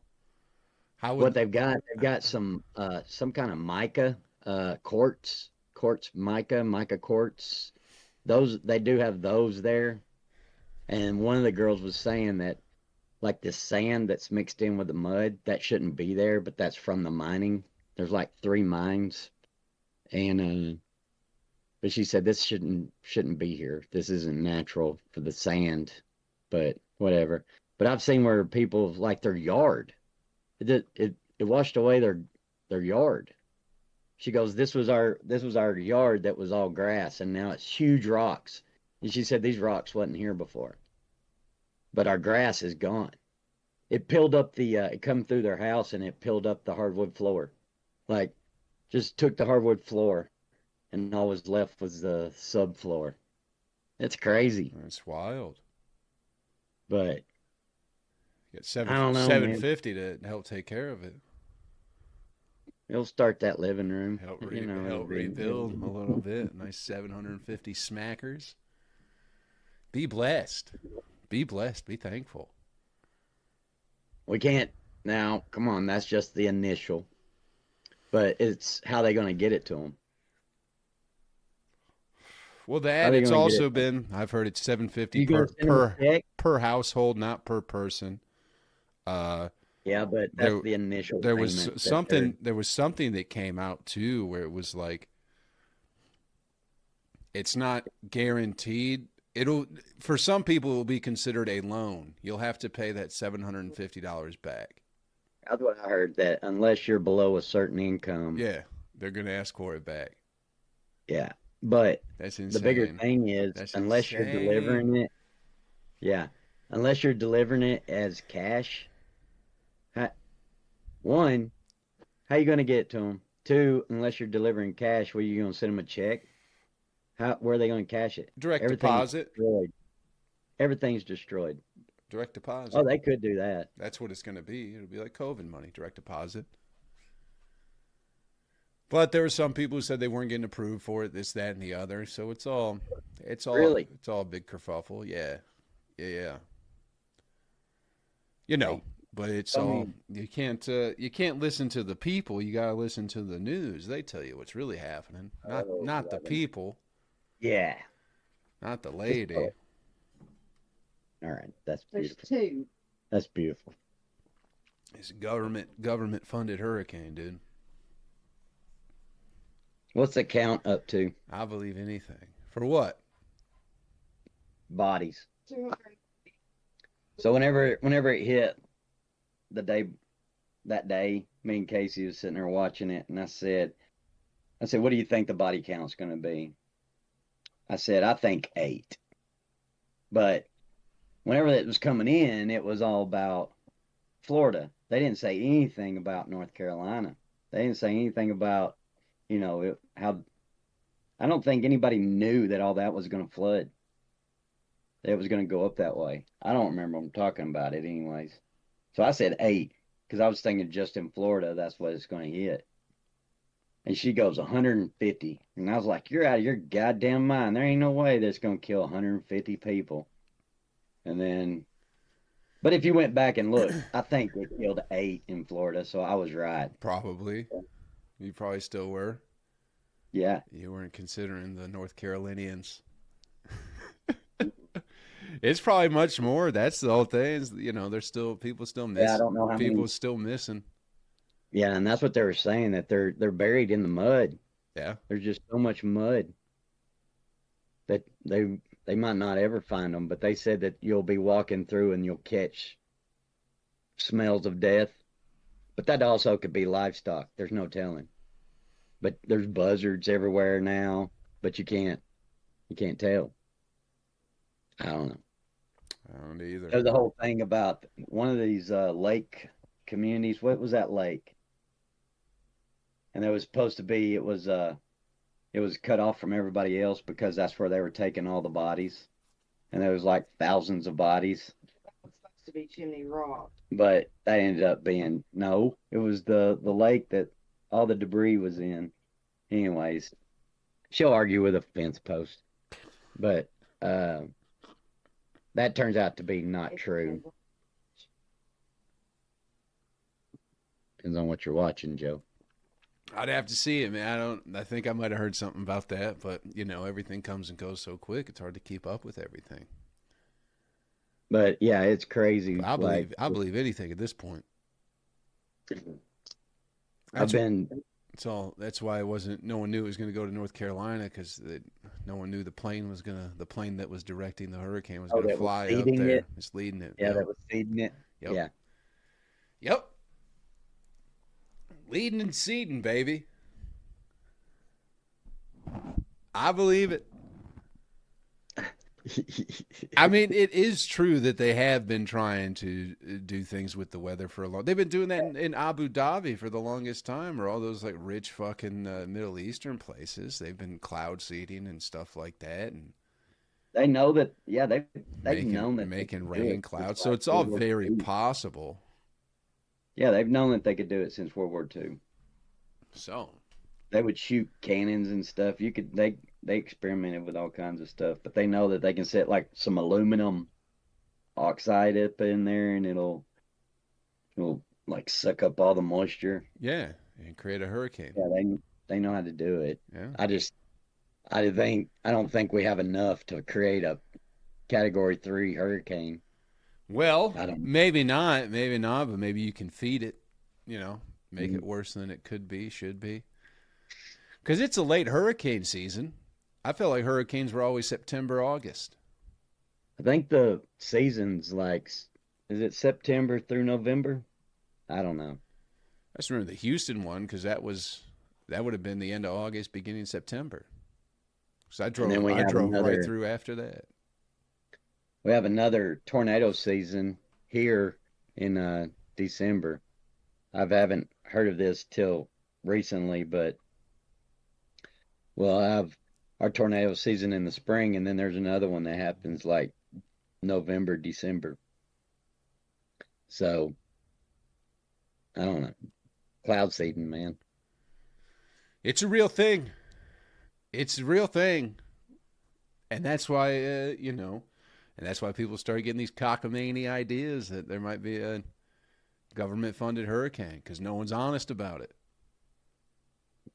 How What would they've got some kind of mica, quartz mica quartz. Those, they do have those there. And one of the girls was saying that, like, this sand that's mixed in with the mud, that shouldn't be there, but that's from the mining. There's like 3 mines, and but she said this shouldn't be here. This isn't natural for the sand, but whatever. But I've seen where people, like, their yard, it washed away their yard. She goes, this was our yard that was all grass, and now it's huge rocks. And she said these rocks wasn't here before, but our grass is gone. It peeled up it come through their house and it peeled up the hardwood floor, like just took the hardwood floor, and all was left was the subfloor. It's crazy. That's wild. But you got I don't know, $750 to help take care of it. It'll start that living room. Help rebuild a little bit. Nice 750 smackers. Be blessed. Be blessed. Be thankful. We can't now. Come on, that's just the initial. But it's how they going to get it to them. Well, it's also been. I've heard it's $750 per household, not per person. Yeah, but that's the initial. There was something. There was something that came out too, where it was like, it's not guaranteed. For some people, it will be considered a loan. You'll have to pay that $750 back. That's what I heard. That unless you're below a certain income, yeah, they're going to ask for it back. Yeah, but that's insane. The bigger thing is unless you're delivering it. Yeah, unless you're delivering it as cash. One, how you going to get it to them? Two, unless you're delivering cash, where you going to send them a check? Where are they going to cash it? Direct deposit. Destroyed. Everything's destroyed. Direct deposit. Oh, they could do that. That's what it's going to be. It'll be like COVID money, direct deposit. But there were some people who said they weren't getting approved for it, this, that, and the other. So it's all really? It's all a big kerfuffle. Yeah. You know. But it's you can't listen to the people. You got to listen to the news. They tell you what's really happening, not the people. Yeah, not the lady. All right, that's beautiful. There's two. That's beautiful. It's a government funded hurricane, dude. What's the count up to? I believe anything. For what? Bodies. So whenever it hit. That day, me and Casey was sitting there watching it, and I said, what do you think the body count's going to be? I said, I think 8. But whenever it was coming in, it was all about Florida. They didn't say anything about North Carolina. They didn't say anything about, how. I don't think anybody knew that all that was going to flood. That it was going to go up that way. I don't remember them talking about it anyways. So I said 8 because I was thinking just in Florida, that's what it's going to hit. And she goes 150. And I was like, you're out of your goddamn mind. There ain't no way that's going to kill 150 people. And then, but if you went back and looked, I think it killed 8 in Florida. So I was right. Probably. You probably still were. Yeah. You weren't considering the North Carolinians. It's probably much more. That's the whole thing. There's still people still missing. Yeah, I don't know how people many... still missing. Yeah, and that's what they were saying, that they're buried in the mud. Yeah, there's just so much mud that they might not ever find them. But they said that you'll be walking through and you'll catch smells of death. But that also could be livestock. There's no telling. But there's buzzards everywhere now. But you can't tell. I don't know. I don't either. There's the whole thing about one of these lake communities. What was that lake? And there was supposed to be, it was cut off from everybody else because that's where they were taking all the bodies. And there was like thousands of bodies. That was supposed to be Chimney Rock. But that ended up being, no, it was the lake that all the debris was in. Anyways, she'll argue with a fence post. But that turns out to be not true. Depends on what you're watching, Joe. I'd have to see it, man. I think I might have heard something about that, but everything comes and goes so quick. It's hard to keep up with everything. But yeah, it's crazy. I believe anything at this point. That's why it wasn't. No one knew it was going to go to North Carolina because no one knew the plane that was directing the hurricane was going to fly up there. It's leading it. Yeah, that was feeding it. Yep. Yeah. Yep. Leading and seeding, baby. I believe it. I mean, it is true that they have been trying to do things with the weather for a long. They've been doing that in Abu Dhabi for the longest time, or all those like rich fucking Middle Eastern places. They've been cloud seeding and stuff like that, and they know that. Yeah, they've known that making rain clouds. So it's all very possible. Yeah, they've known that they could do it since World War II. So they would shoot cannons and stuff. They experimented with all kinds of stuff, but they know that they can set like some aluminum oxide up in there, and it'll like suck up all the moisture. Yeah, and create a hurricane. Yeah, they know how to do it. Yeah. I don't think we have enough to create a Category 3 hurricane. Well, maybe not, but maybe you can feed it, make it worse than it could be, should be. Because it's a late hurricane season. I felt like hurricanes were always September, August. I think the season's like, is it September through November? I don't know. I just remember the Houston one because that would have been the end of August, beginning of September. So I drove right through after that. We have another tornado season here in December. I haven't heard of this till recently, but we'll have our tornado season in the spring, and then there's another one that happens like November, December. So, I don't know. Cloud seeding, man. It's a real thing. It's a real thing. And that's why, and that's why people start getting these cockamamie ideas that there might be a government-funded hurricane because no one's honest about it.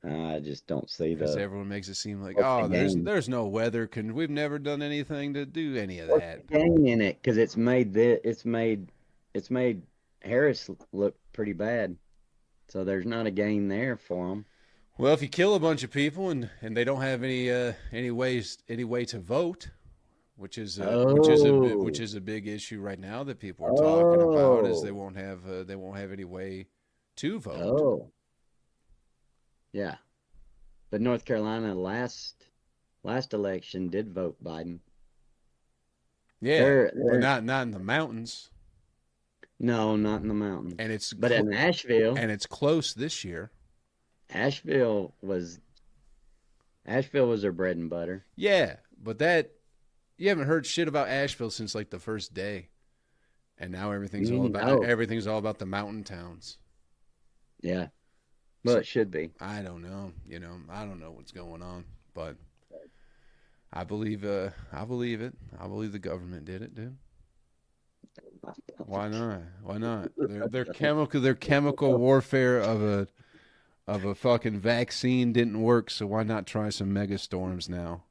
I just don't see that. Because everyone makes it seem like, there's no weather. We've never done anything to do any of that. Gain in it because it's made Harris look pretty bad. So there's not a gain there for them. Well, if you kill a bunch of people and they don't have any way to vote, which is a big issue right now that people are talking about, is they won't have any way to vote. Oh. Yeah, but North Carolina last election did vote Biden. Yeah, well, not in the mountains. No, not in the mountains. And in Asheville, and it's close this year. Asheville was their bread and butter. Yeah, but you haven't heard shit about Asheville since like the first day, and now everything's all about the mountain towns. Yeah. Well, it should be. I don't know. I don't know what's going on, but I believe it. I believe the government did it, dude. Why not? Their chemical warfare of a fucking vaccine didn't work, so why not try some megastorms now?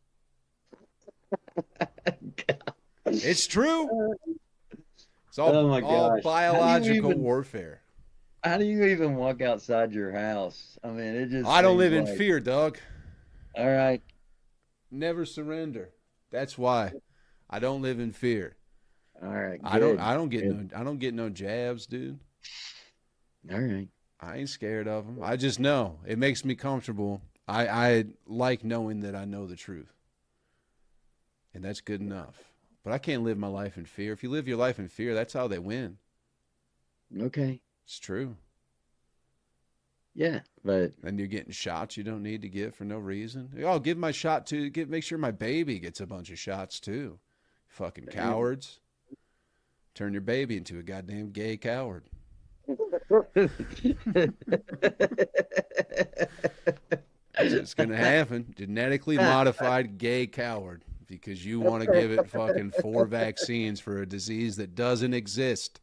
It's true. It's all biological warfare. How do you even walk outside your house? I mean, it just. I don't live in fear, dog. All right. Never surrender. That's why I don't live in fear. All right. Good. I don't get no jabs, dude. All right. I ain't scared of them. I just know it makes me comfortable. I like knowing that I know the truth, and that's good enough. But I can't live my life in fear. If you live your life in fear, that's how they win. Okay. It's true. Yeah, but then you're getting shots you don't need to get for no reason. I'll give my shot to make sure my baby gets a bunch of shots too. Fucking cowards. Turn your baby into a goddamn gay coward. It's gonna happen. Genetically modified gay coward because you want to give it fucking 4 vaccines for a disease that doesn't exist.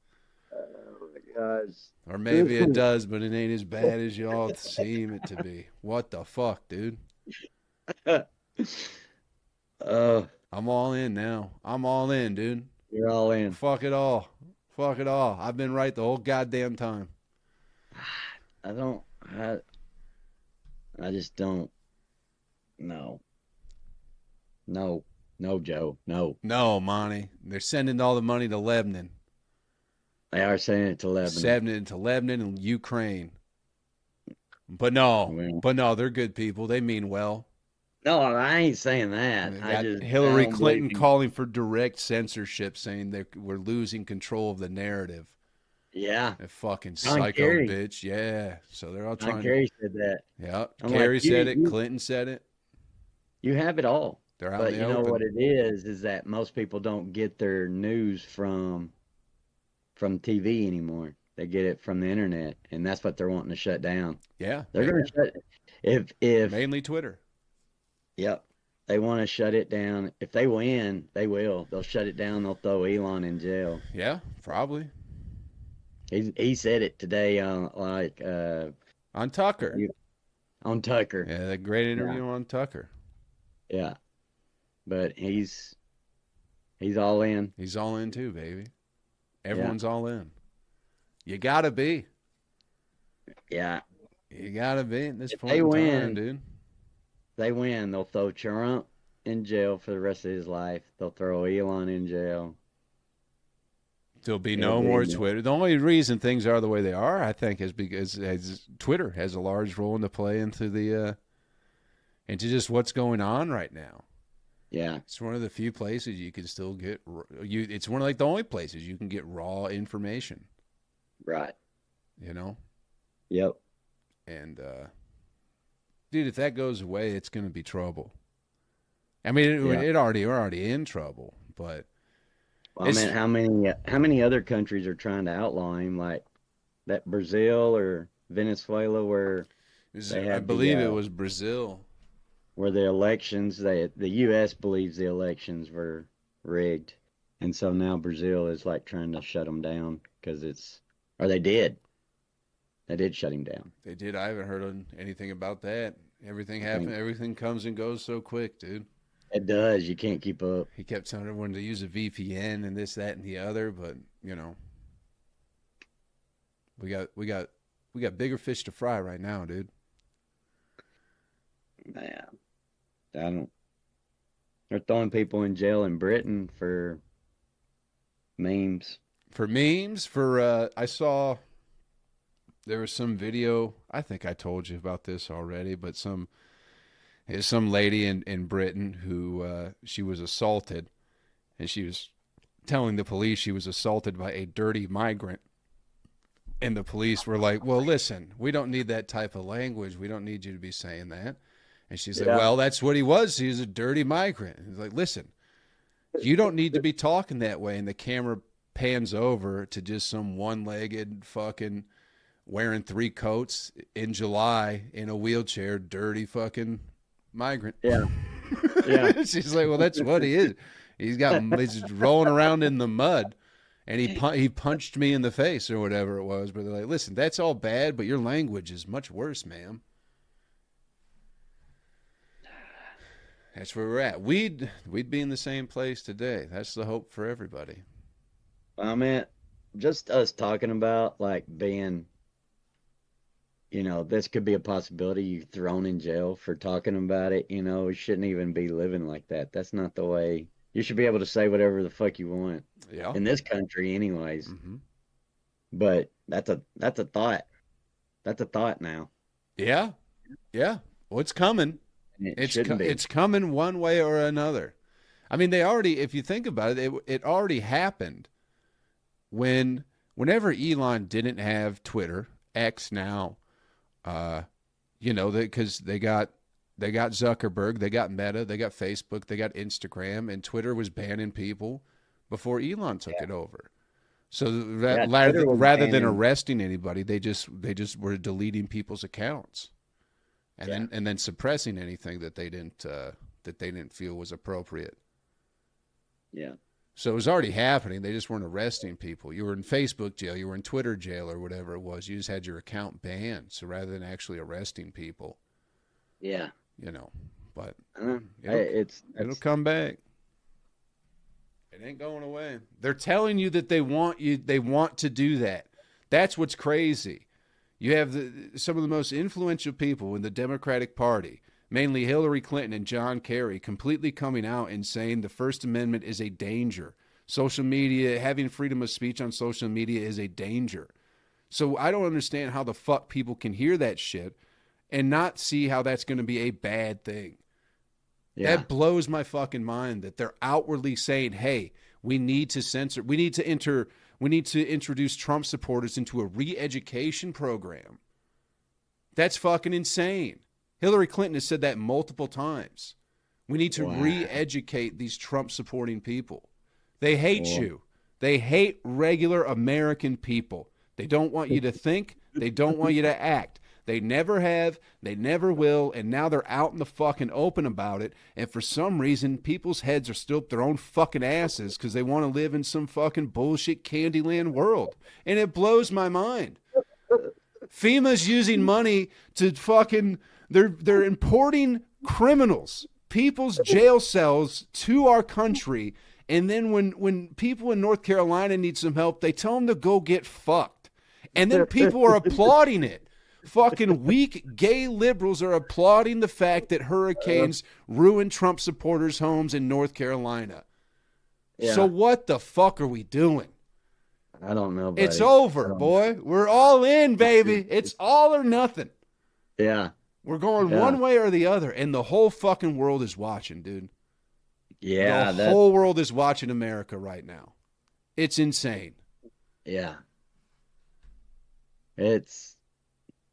Or maybe it does, but it ain't as bad as y'all seem it to be. What the fuck, dude? I'm all in now. I'm all in, dude. You're all in. Fuck it all. Fuck it all. I've been right the whole goddamn time. I just don't. No, Joe. No. No, Monty. They're sending all the money to Lebanon. They are sending it to Lebanon. Sending it to Lebanon and Ukraine. But no, they're good people. They mean well. No, I ain't saying And that. they I got just I Hillary don't believe Clinton in. calling for direct censorship, saying that we're losing control of the narrative. Yeah, A fucking John psycho Kerry. bitch. Yeah. So they're all John trying to. Kerry said that. Yeah. I'm like, Kerry said it. Clinton said it. you have it all. They're out in But the you know what open. it is that most people don't get their news from TV anymore. They get it from the internet, and that's what they're wanting to shut down. Yeah. They're going to shut if Mainly Twitter. yep, they want to shut it down. If they win, they will. They'll shut it down. They'll throw Elon in jail. Yeah, probably. He said it today on On Tucker. on Tucker. Yeah, that great Yeah, interview on Tucker. yeah. But he's all in. He's all in too, baby. Yeah, Everyone's all in. You gotta be. yeah. You gotta be at this If point they in time, win, dude. they'll throw Trump in jail for the rest of his life. They'll throw Elon in jail. There'll be It'll no more be Twitter. The only reason things are the way they are, I think, is because Twitter has a large role to play into into just what's going on right now. yeah, It's one of the few places you can still get you. It's one of like the only places you can get raw information. right. You know, Yep. and dude, if that goes away, it's going to be trouble. I mean, Yeah. we're already in trouble, but Well, I it's mean, how many other countries are trying to outlaw him, like that Brazil or Venezuela, where they I had believe it was Brazil. where the elections, the U.S. believes the elections were rigged, and so now Brazil is like trying to shut them down or they did. They did shut him down. They did. I haven't heard anything about that. Everything I happened. think Everything comes and goes so quick, dude. it does. You can't keep up. He kept telling everyone to use a VPN and this, that, and the other, but you know, we got bigger fish to fry right now, dude. Man, I don't. They're throwing people in jail in Britain for memes. For memes, I saw there was some video. I think I told you about this already, but some lady in Britain who she was assaulted, and she was telling the police she was assaulted by a dirty migrant. And the police were like, well, listen, we don't need that type of language. We don't need you to be saying that. And she's like, well, that's what he was. He was a dirty migrant. And he's like, listen, you don't need to be talking that way. And the camera pans over to just some one-legged fucking wearing 3 coats in July in a wheelchair, dirty fucking migrant. Yeah, yeah. She's like, well, that's what he is. He's just rolling around in the mud. And he punched me in the face or whatever it was. But they're like, listen, that's all bad, but your language is much worse, ma'am. That's where we're at. We'd be in the same place today. That's the hope for everybody. I mean, just us talking about like being, this could be a possibility. You thrown in jail for talking about it. We shouldn't even be living like that. That's not the way. You should be able to say whatever the fuck you want. Yeah. In this country, anyways. Mm-hmm. But that's a thought. That's a thought now. Yeah. Yeah. Well, it's coming. It's coming one way or another. I mean, if you think about it, it already happened whenever Elon didn't have Twitter, X now, because they got Zuckerberg, they got Meta, they got Facebook, they got Instagram, and Twitter was banning people before Elon took it over. So rather than arresting anybody, they just were deleting people's accounts. And then suppressing anything that they didn't feel was appropriate. Yeah. So it was already happening. They just weren't arresting people. You were in Facebook jail, you were in Twitter jail, or whatever it was. You just had your account banned. So rather than actually arresting people, yeah, but it'll come back. It ain't going away. They're telling you that they want to do that. That's what's crazy. You have some of the most influential people in the Democratic Party, mainly Hillary Clinton and John Kerry, completely coming out and saying the First Amendment is a danger. Social media, having freedom of speech on social media is a danger. So I don't understand how the fuck people can hear that shit and not see how that's going to be a bad thing. Yeah. That blows my fucking mind that they're outwardly saying, hey, we need to introduce Trump supporters into a re-education program. That's fucking insane. Hillary Clinton has said that multiple times. We need to re-educate these Trump supporting people. They hate you. They hate regular American people. They don't want you to think. They don't want you to act. They never have, they never will, and now they're out in the fucking open about it, and for some reason, people's heads are still up their own fucking asses because they want to live in some fucking bullshit Candyland world. And it blows my mind. FEMA's using money to fucking, they're importing criminals, people's jail cells to our country, and then when people in North Carolina need some help, they tell them to go get fucked. And then people are applauding it. Fucking weak gay liberals are applauding the fact that hurricanes ruin Trump supporters' homes in North Carolina. Yeah. So what the fuck are we doing? I don't know, buddy. It's over, boy. We're all in, baby. It's all or nothing. Yeah. We're going one way or the other, and the whole fucking world is watching, dude. Yeah. The whole world is watching America right now. It's insane. Yeah.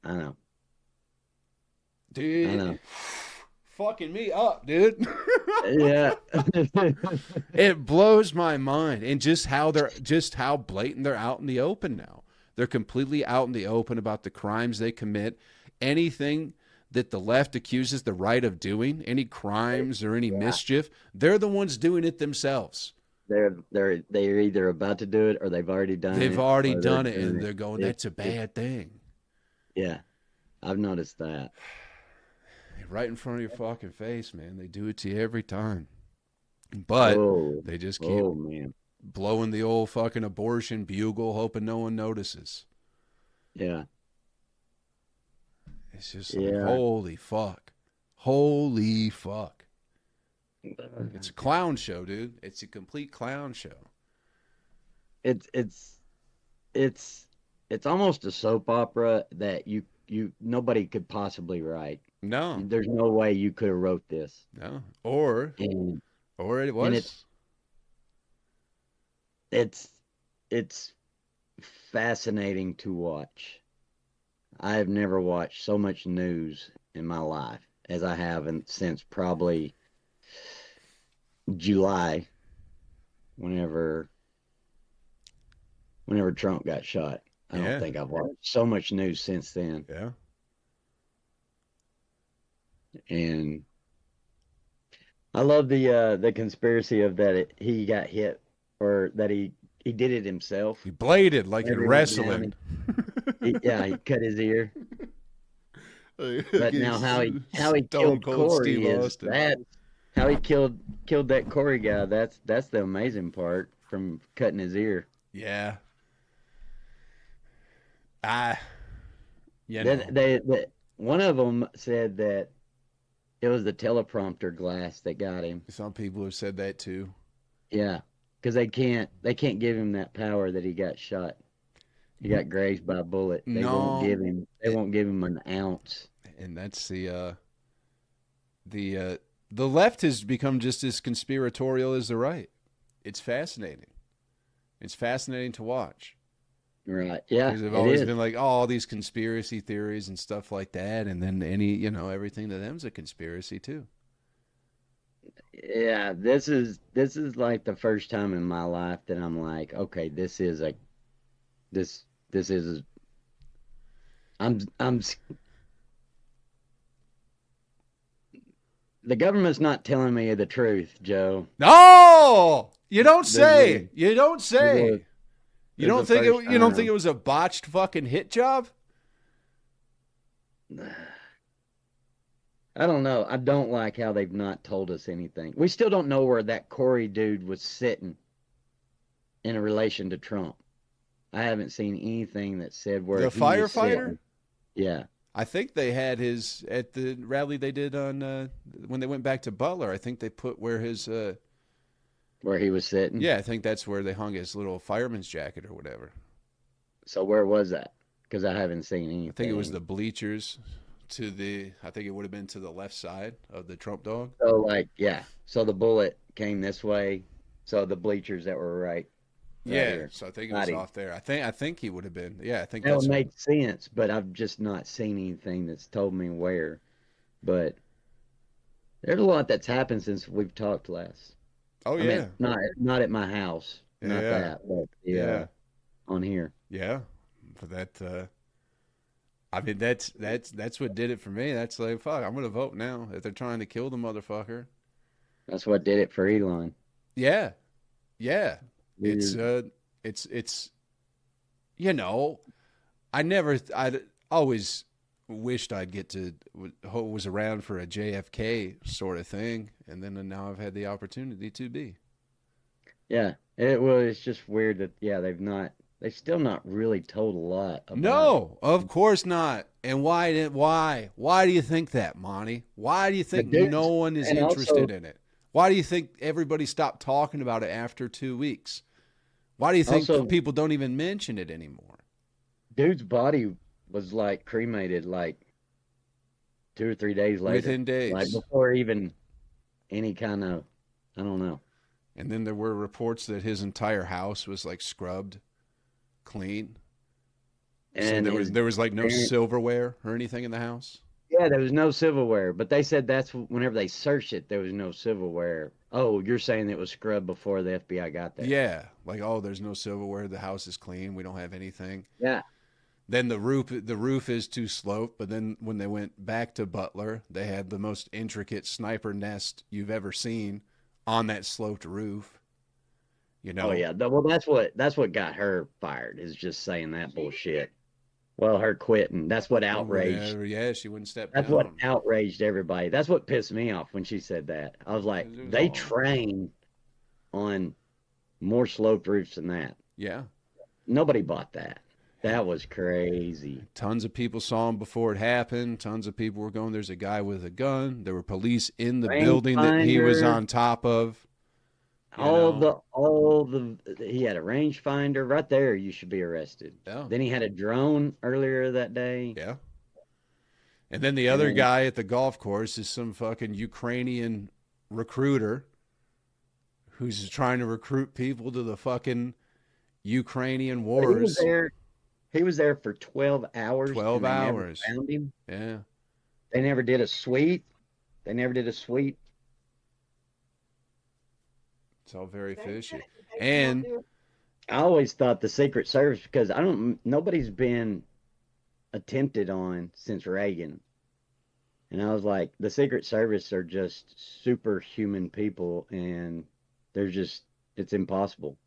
I know. Dude. I know. Fucking me up, dude. Yeah. It blows my mind. And just how blatant they're out in the open now. They're completely out in the open about the crimes they commit. Anything that the left accuses the right of doing, any crimes or any mischief, they're the ones doing it themselves. They're either about to do it or they've already done it. They've already done it, and they're going, that's a bad thing. Yeah, I've noticed that. Right in front of your fucking face, man. They do it to you every time. But they just keep blowing the old fucking abortion bugle, hoping no one notices. Yeah. It's just like, holy fuck. Holy fuck. It's a clown show, dude. It's a complete clown show. It's almost a soap opera that nobody could possibly write. No. There's no way you could have wrote this. No. Or it was. It's fascinating to watch. I have never watched so much news in my life as I have since probably July, whenever Trump got shot. I don't think I've watched so much news since then. Yeah. And I love the conspiracy of that he got hit, or that he did it himself. He bladed like in wrestling. He cut his ear. But now how he killed Corey is that. How he killed that Corey guy. That's the amazing part, from cutting his ear. Yeah. One of them said that it was the teleprompter glass that got him. Some people have said that too. Yeah, because they can't give him that power that he got shot. He got grazed by a bullet. They won't give him an ounce. And that's the left has become just as conspiratorial as the right. It's fascinating. It's fascinating to watch. Right. Yeah. Because they've always been like, all these conspiracy theories and stuff like that, and then everything to them's a conspiracy too. Yeah, this is like the first time in my life that I'm like, okay, the government's not telling me the truth, Joe. No, you don't say. You don't say. You don't think it was a botched fucking hit job? I don't know. I don't like how they've not told us anything. We still don't know where that Corey dude was sitting in relation to Trump. I haven't seen anything that said where the firefighter. Yeah, I think they had his at the rally they did on when they went back to Butler. I think they put where his where he was sitting. Yeah, I think that's where they hung his little fireman's jacket or whatever. So where was that? Because I haven't seen anything. I think it was the bleachers I think it would have been to the left side of the Trump dog. So like, yeah. So the bullet came this way. So the bleachers that were right here. So I think it was off there. I think he would have been. Yeah, I think that would make sense, but I've just not seen anything that's told me where. But there's a lot that's happened since we've talked last. Oh I mean, not at my house, not that, but on here. Yeah, for that. I mean, that's what did it for me. That's like, fuck, I'm gonna vote now if they're trying to kill the motherfucker. That's what did it for Elon. Yeah. Weird. It's I always wished I'd get to was around for a JFK sort of thing, and then now I've had the opportunity to be. Yeah, it's just weird that they've still not really told a lot about No, of course not. And why do you think that, Monty? Why do you think no one is interested in it? Why do you think everybody stopped talking about it after 2 weeks? Why do you think people don't even mention it anymore? Dude's body was like cremated like 2 or 3 days later. Within days. Like before even any kind of, I don't know. And then there were reports that his entire house was like scrubbed clean. And so there was like no silverware or anything in the house? Yeah, there was no silverware, but they said that's whenever they searched it, there was no silverware. Oh, you're saying it was scrubbed before the FBI got there? Yeah, like, oh, there's no silverware. The house is clean. We don't have anything. Yeah. Then the roof is too sloped. But then when they went back to Butler, they had the most intricate sniper nest you've ever seen on that sloped roof. You know? Oh yeah. Well, that's what got her fired. Is just saying that bullshit. Well, her quitting. That's what outraged. Yeah, she wouldn't step down. That's what outraged everybody. That's what pissed me off when she said that. I was like, they train on more sloped roofs than that. Yeah. Nobody bought that. That was crazy. Tons of people saw him before it happened. Tons of people were going, there's a guy with a gun. There were police in the building that he was on top of. He had a rangefinder right there. You should be arrested. Yeah. Then he had a drone earlier that day. Yeah. And then the other guy at the golf course is some fucking Ukrainian recruiter who's trying to recruit people to the fucking Ukrainian wars. He was there for 12 hours. 12 hours. Never found him. Yeah. They never did a sweep. It's all very fishy. And I always thought the Secret Service, because nobody's been attempted on since Reagan. And I was like, the Secret Service are just superhuman people, and it's impossible.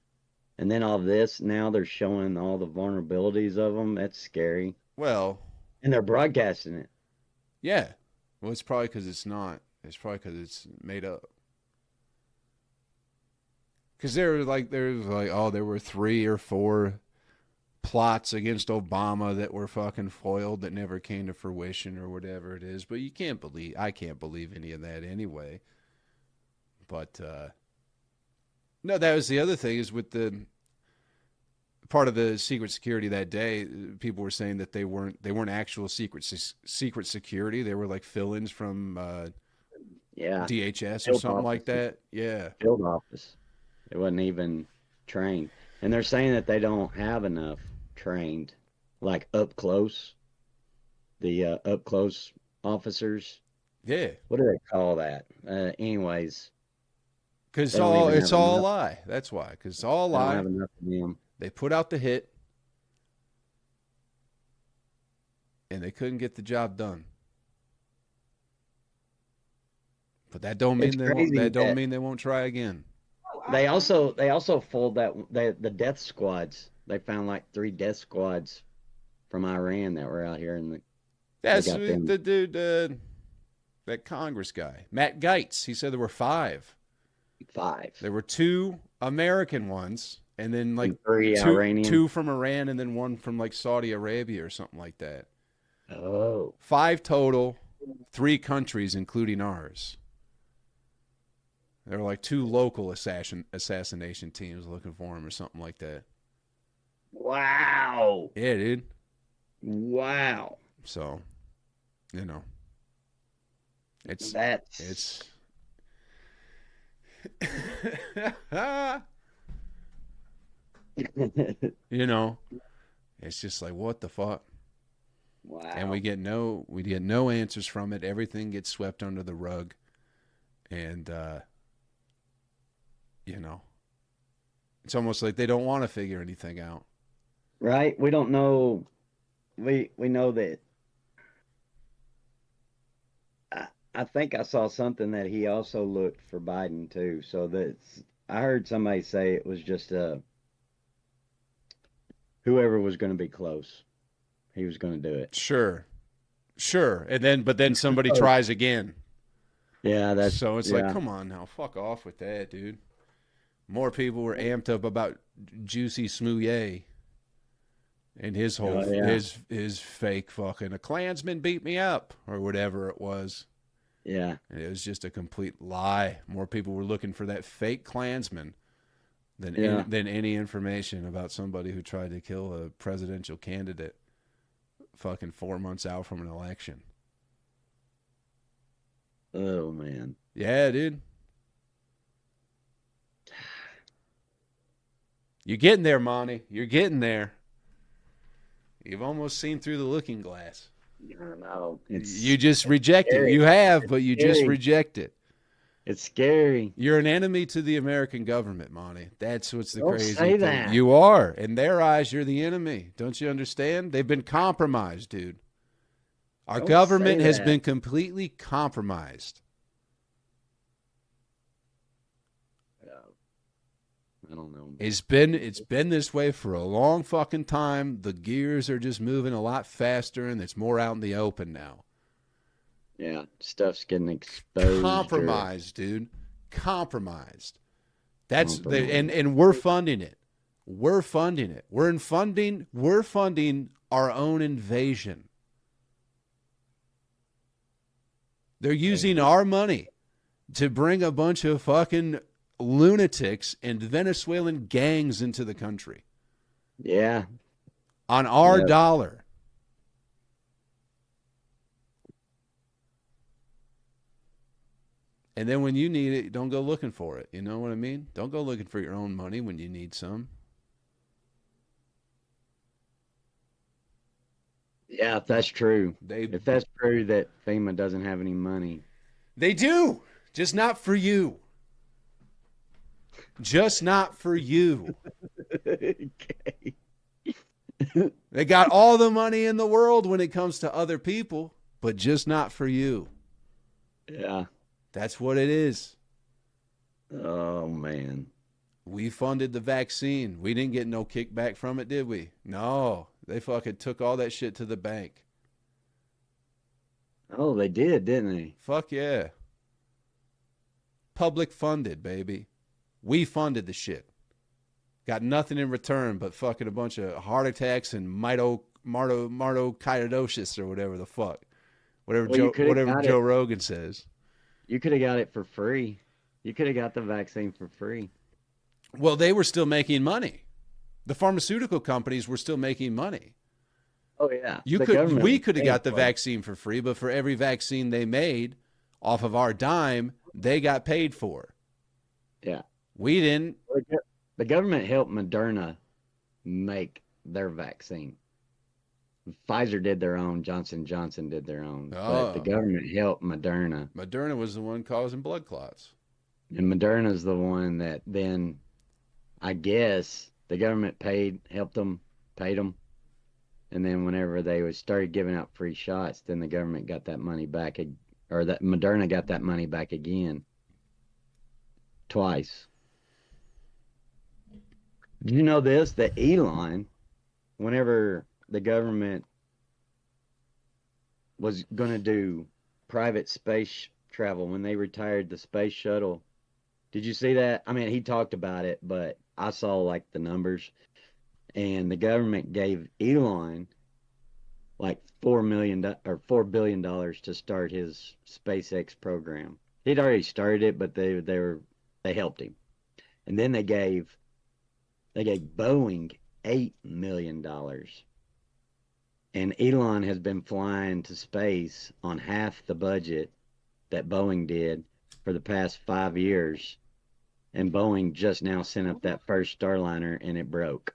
And then all this, now they're showing all the vulnerabilities of them. That's scary. Well. And they're broadcasting it. Yeah. Well, it's probably because it's not. It's probably because it's made up. Because there were 3 or 4 plots against Obama that were fucking foiled that never came to fruition or whatever it is. But I can't believe any of that anyway. But no, that was the other thing is with the part of the secret security that day. People were saying that they weren't actual secret security. They were like fill-ins from DHS or something like that. Yeah, field office. It wasn't even trained. And they're saying that they don't have enough trained, like up close, the up close officers. Yeah. What do they call that? Anyways. Because it's all a lie. That's why. Because it's all a lie. Don't have enough of them. They put out the hit, and they couldn't get the job done. But that don't mean they won't try again. They also fooled the death squads. They found like 3 death squads from Iran that were out here in the. That's the dude, that Congress guy, Matt Gaetz. He said there were 5. 5. There were 2 American ones, and then like 3 Iranian. 2 from Iran, and then 1 from like Saudi Arabia or something like that. Oh. 5 total, 3 countries, including ours. There were like 2 local assassination teams looking for him or something like that. Wow. Yeah, dude. Wow. So, You know, it's you know, it's just like, what the fuck? Wow. And we get no answers from it. Everything gets swept under the rug. And you know, it's almost like they don't want to figure anything out. Right? We don't know. We know that. I think I saw something that he also looked for Biden too. So I heard somebody say it was just whoever was going to be close, he was going to do it. Sure. But then somebody tries again. Yeah, so it's like, come on now, fuck off with that, dude. More people were amped up about Juicy Smouye and his whole his fake fucking a Klansman beat me up or whatever it was. Yeah, and it was just a complete lie. More people were looking for that fake Klansman than any information about somebody who tried to kill a presidential candidate fucking 4 months out from an election. Oh man. Yeah, dude. You're getting there, Monty. You're getting there. You've almost seen through the looking glass. I don't know. You just reject it. You have, but you just reject it. It's scary. You're an enemy to the American government, Monty. That's what's the crazy thing. That. You are. In their eyes, you're the enemy. Don't you understand? They've been compromised, dude. Our government has been completely compromised. I don't know. It's been this way for a long fucking time. The gears are just moving a lot faster, and it's more out in the open now. Yeah, stuff's getting exposed. Compromised, dude. Compromised. And we're funding it. We're funding it. We're funding our own invasion. They're using our money to bring a bunch of fucking lunatics and Venezuelan gangs into the country. Yeah. On our dollar. And then when you need it, don't go looking for it. You know what I mean? Don't go looking for your own money when you need some. Yeah, if that's true. If that's true that FEMA doesn't have any money. They do. Just not for you. Just not for you. Okay. They got all the money in the world when it comes to other people, but just not for you. Yeah. That's what it is. Oh, man. We funded the vaccine. We didn't get no kickback from it, did we? No. They fucking took all that shit to the bank. Oh, they did, didn't they? Fuck yeah. Public funded, baby. We funded the shit. Got nothing in return but fucking a bunch of heart attacks and myocarditis or whatever the fuck. Whatever Joe Rogan says. You could have got it for free. You could have got the vaccine for free. Well, they were still making money. The pharmaceutical companies were still making money. Oh, yeah. We could have got the vaccine for free, but for every vaccine they made off of our dime, they got paid for. Yeah. We didn't. The government helped Moderna make their vaccine. Pfizer did their own. Johnson & Johnson did their own. But the government helped Moderna. Moderna was the one causing blood clots. And Moderna's the one that then, I guess, the government paid them. And then whenever they started giving out free shots, then the government got that money back, or that Moderna got that money back again. Twice. Did you know this? That Elon, whenever the government was going to do private space travel, when they retired the space shuttle, did you see that? I mean, he talked about it, but I saw like the numbers, and the government gave Elon like $4 billion to start his SpaceX program. He'd already started it, but they helped him, and then they gave Boeing $8 million And Elon has been flying to space on half the budget that Boeing did for the past 5 years. And Boeing just now sent up that first Starliner and it broke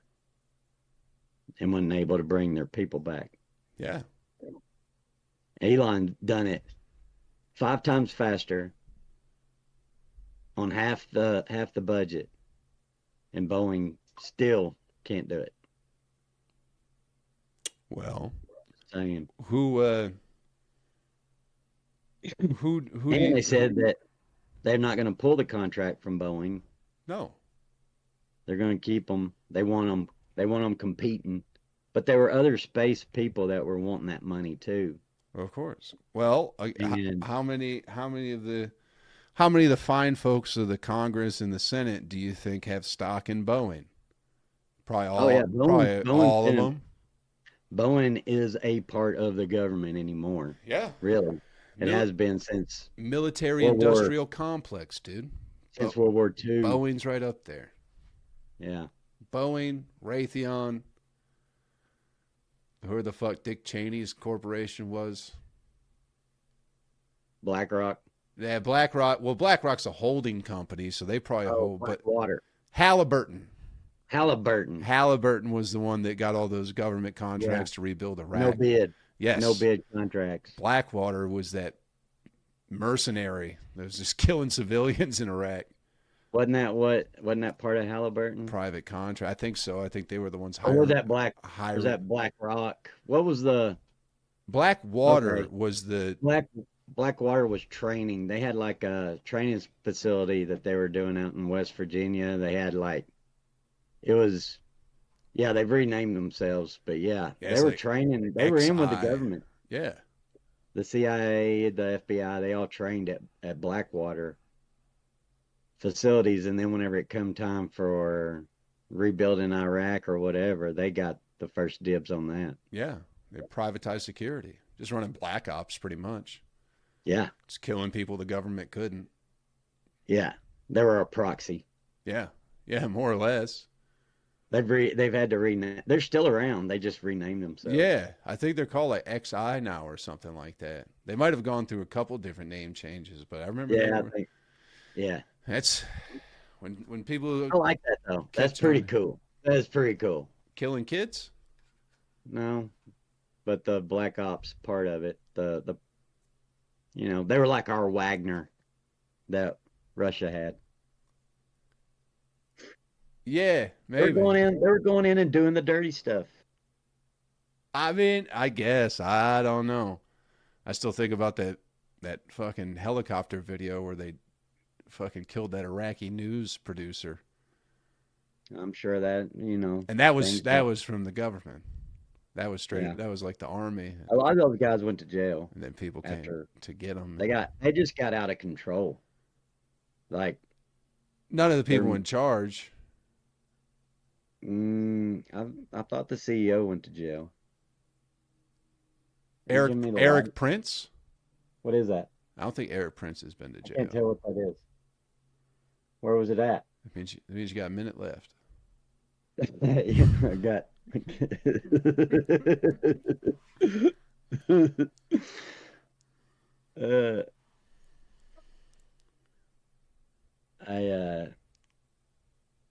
and wasn't able to bring their people back. Yeah. Elon done it 5 times faster on half the budget, and Boeing still can't do it. Well, saying who and they said that they're not going to pull the contract from Boeing. No, they're going to keep them. They want them competing, but there were other space people that were wanting that money too. Of course. Well, how many of the fine folks of the Congress and the Senate do you think have stock in Boeing? Probably all. Oh yeah, Boeing, all of them. Boeing is a part of the government anymore. Yeah, really. It has been since military-industrial complex, dude. Since World War II. Boeing's right up there. Yeah. Boeing, Raytheon. Who the fuck Dick Cheney's corporation was? BlackRock. Yeah, BlackRock. Well, BlackRock's a holding company, so they probably hold. But water. Halliburton Halliburton was the one that got all those government contracts to rebuild Iraq. No bid. Yes. No bid contracts. Blackwater was that mercenary that was just killing civilians in Iraq. Wasn't that part of Halliburton? Private contract. I think so. I think they were the ones hired. Or was that BlackRock? What was the Blackwater was the Blackwater was training. They had like a training facility that they were doing out in West Virginia. They had they've renamed themselves, but they were training. They were in with the government. Yeah. The CIA, the FBI, they all trained at Blackwater facilities, and then whenever it come time for rebuilding Iraq or whatever, they got the first dibs on that. Yeah. They privatized security. Just running black ops pretty much. Yeah. Just killing people the government couldn't. Yeah. They were a proxy. Yeah. Yeah, more or less. They've had to rename. They're still around. They just renamed themselves. Yeah, I think they're called like XI now or something like that. They might have gone through a couple different name changes, but I remember. Yeah, that's when people. I like that though. That's pretty cool. That is pretty cool. Killing kids? No, but the Black Ops part of it, they were like our Wagner that Russia had. Yeah, maybe. They were going in and doing the dirty stuff. I mean, I guess. I don't know. I still think about that fucking helicopter video where they fucking killed that Iraqi news producer. I'm sure that, And that was from the government. That was straight. Yeah. That was like the army. A lot of those guys went to jail. And then people came to get them. They just got out of control. Like none of the people in charge. I thought the CEO went to jail. Eric Prince? What is that? I don't think Eric Prince has been to jail. I can't tell what that is. Where was it at? It means you got a minute left. Yeah, I got. I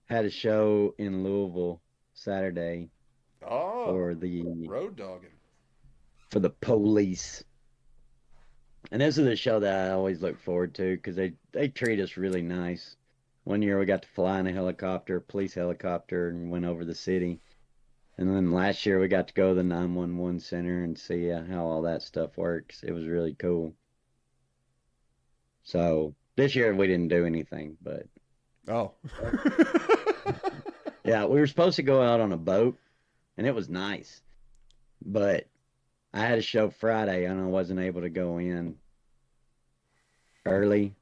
had a show in Louisville Saturday for the road dogging for the police, and this is a show that I always look forward to because they treat us really nice. One year we got to fly in a police helicopter, and went over the city. And then last year we got to go to the 911 center and see how all that stuff works. It was really cool. So this year we didn't do anything, but yeah, we were supposed to go out on a boat, and it was nice, but I had a show Friday and I wasn't able to go in early.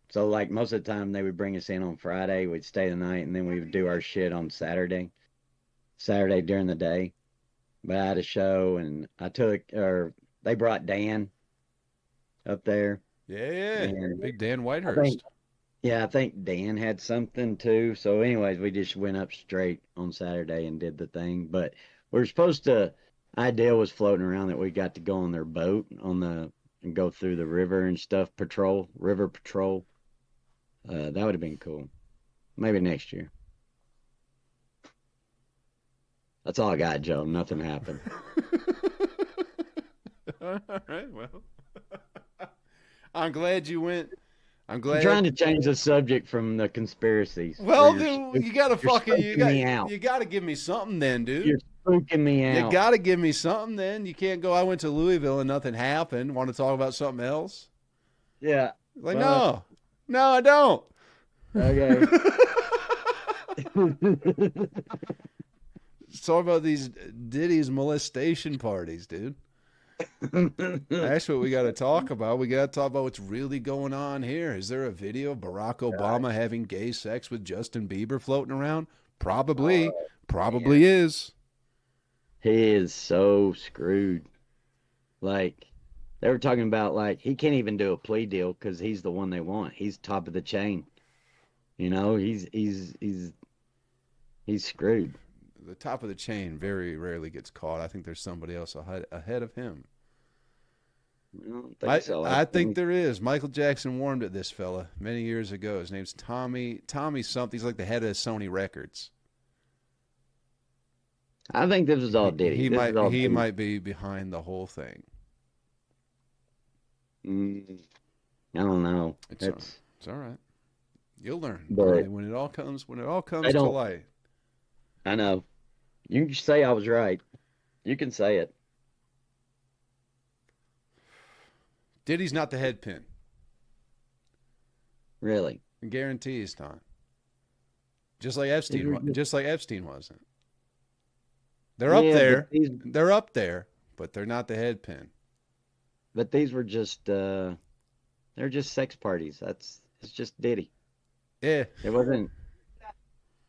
So like most of the time they would bring us in on Friday, we'd stay the night, and then we would do our shit on Saturday during the day. But I had a show, and they brought Dan up there. Yeah. Big Dan Whitehurst. I think Dan had something too. So anyways, we just went up straight on Saturday and did the thing. But we were supposed to idea was floating around that we got to go on their boat and go through the river and stuff, river patrol. That would have been cool. Maybe next year. That's all I got, Joe. Nothing happened. All right, well. I'm glad you went. I'm trying to change the subject from the conspiracies. Well, dude, you gotta give me something then, dude. You're spooking me out. You gotta give me something then. You can't go, I went to Louisville and nothing happened. Want to talk about something else? Yeah. Like, no, I don't. Okay. Let's talk about these Diddy's molestation parties, dude. That's what we got to talk about. We got to talk about what's really going on here. Is there a video of Barack Obama having gay sex with Justin Bieber floating around? Probably. Probably is. He is so screwed. Like, they were talking about, like, he can't even do a plea deal because he's the one they want. He's top of the chain. You know, he's screwed. The top of the chain very rarely gets caught. I think there's somebody else ahead of him. I think there is. Michael Jackson warmed at this fella many years ago. His name's Tommy something. He's like the head of Sony Records. I think this is all Diddy. He might be behind the whole thing. I don't know. It's all right. You'll learn. But when it all comes to light. I know. You can say I was right. You can say it. Diddy's not the head pin. Really? I guarantee he's not. Just like Epstein wasn't. They're up there. They're up there, but they're not the head pin. But these were just they're just sex parties. It's just Diddy. Yeah. It wasn't.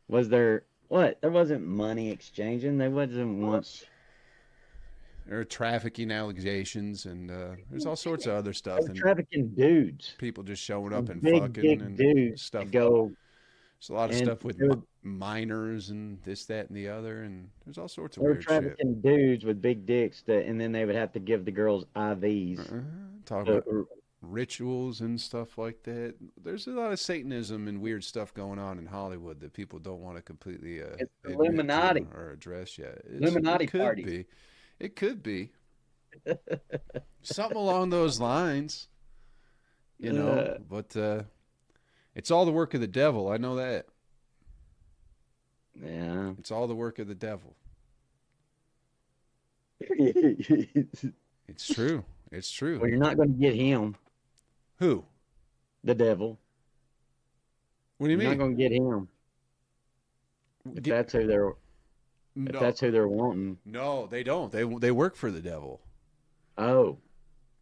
Was there what? There wasn't money exchanging. There wasn't once. There are trafficking allegations, and there's all sorts of other stuff. And trafficking dudes. People just showing up and big, fucking and dudes stuff. There's a lot of stuff with minors and this, that, and the other, and there's all sorts of weird shit. Trafficking dudes with big dicks, and then they would have to give the girls IVs. Talk about rituals and stuff like that. There's a lot of Satanism and weird stuff going on in Hollywood that people don't want to completely it's Illuminati or address yet. Illuminati party. It could be something along those lines, you know. But it's all the work of the devil. I know that. Yeah, it's all the work of the devil. It's true. It's true. Well, you're not going to get him. Who? The devil. What do you mean? You're not going to get him. If that's who they're. No. If that's who they're wanting. No, they don't. They work for the devil. Oh.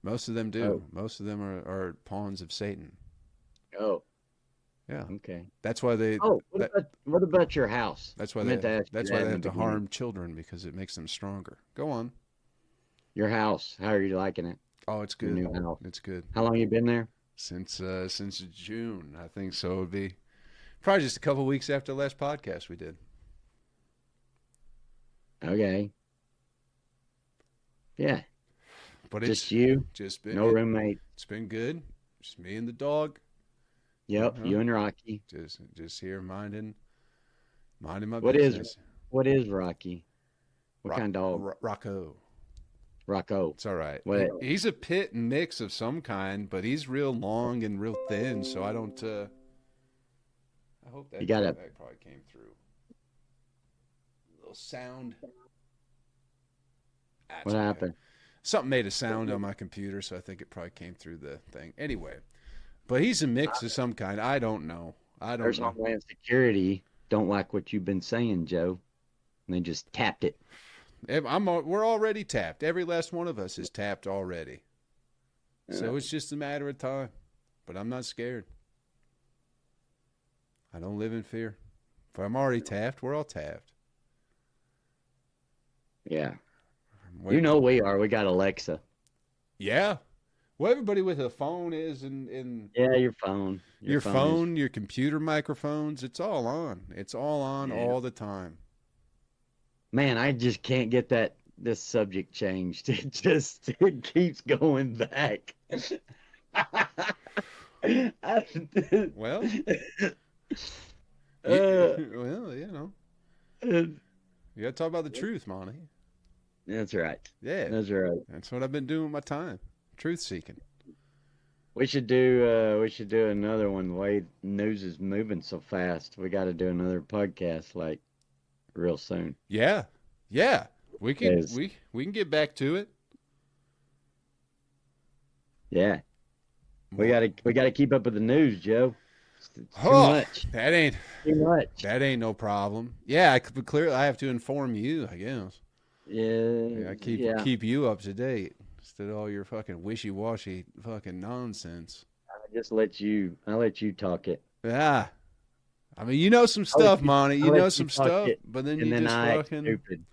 Most of them do. Oh. Most of them are pawns of Satan. Oh. Yeah. Okay. That's why they. Oh, what about your house? That's why they have to harm children, because it makes them stronger. Go on. Your house. How are you liking it? Oh, it's good. Your new house. It's good. How long you been there? Since June, I think so. It'd be probably just a couple weeks after the last podcast we did. Okay. Yeah. But just you? Just been no roommate. It's been good. Just me and the dog. Yep, you and Rocky. Just here minding my business. What is Rocky? What kind of dog? Rocco. It's all right. He's a pit and mix of some kind, but he's real long and real thin, so I don't I hope that probably came through. Sound. What happened? Something made a sound on my computer, so I think it probably came through the thing. Anyway, but he's a mix of some kind. I don't know. There's Homeland Security don't like what you've been saying, Joe. And they just tapped it. We're already tapped. Every last one of us is tapped already. Yeah. So it's just a matter of time. But I'm not scared. I don't live in fear. If I'm already tapped, we're all tapped. Yeah. You know we are. We got Alexa. Yeah. Well, everybody with a phone is in yeah, your phone. Your phone, your computer microphones, it's all on. It's all on all the time. Man, I just can't get that this subject changed. It keeps going back. Well, well, you know, you gotta talk about the truth, Monty. That's right. Yeah, that's right. That's what I've been doing with my time, truth seeking. We should do another one. The way news is moving so fast, we got to do another podcast like real soon. Yeah, we can we can get back to it. Yeah, we gotta keep up with the news, Joe. It's too much. That ain't too much. That ain't no problem. Yeah, clearly I have to inform you, I guess. Yeah, I keep you up to date instead of all your fucking wishy-washy fucking nonsense. I let you talk it. Yeah. I mean, you know some stuff, Monty. You know some stuff, but then you just fucking stupid.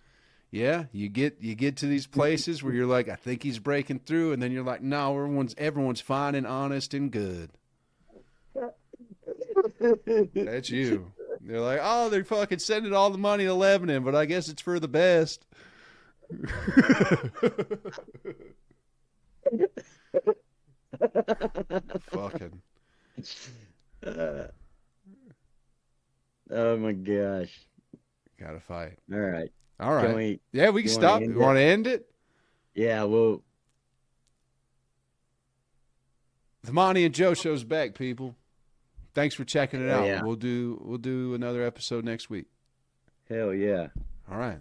Yeah, you get to these places where you're like, I think he's breaking through, and then you're like, no, everyone's fine and honest and good. That's you. They're like, oh, they're fucking sending all the money to Lebanon, but I guess it's for the best. Fucking. Oh my gosh. Gotta fight. All right. We can stop. You want to end it? Yeah, well. The Monty and Joe show's back, people. Thanks for checking it out. Yeah. We'll do another episode next week. Hell yeah. All right.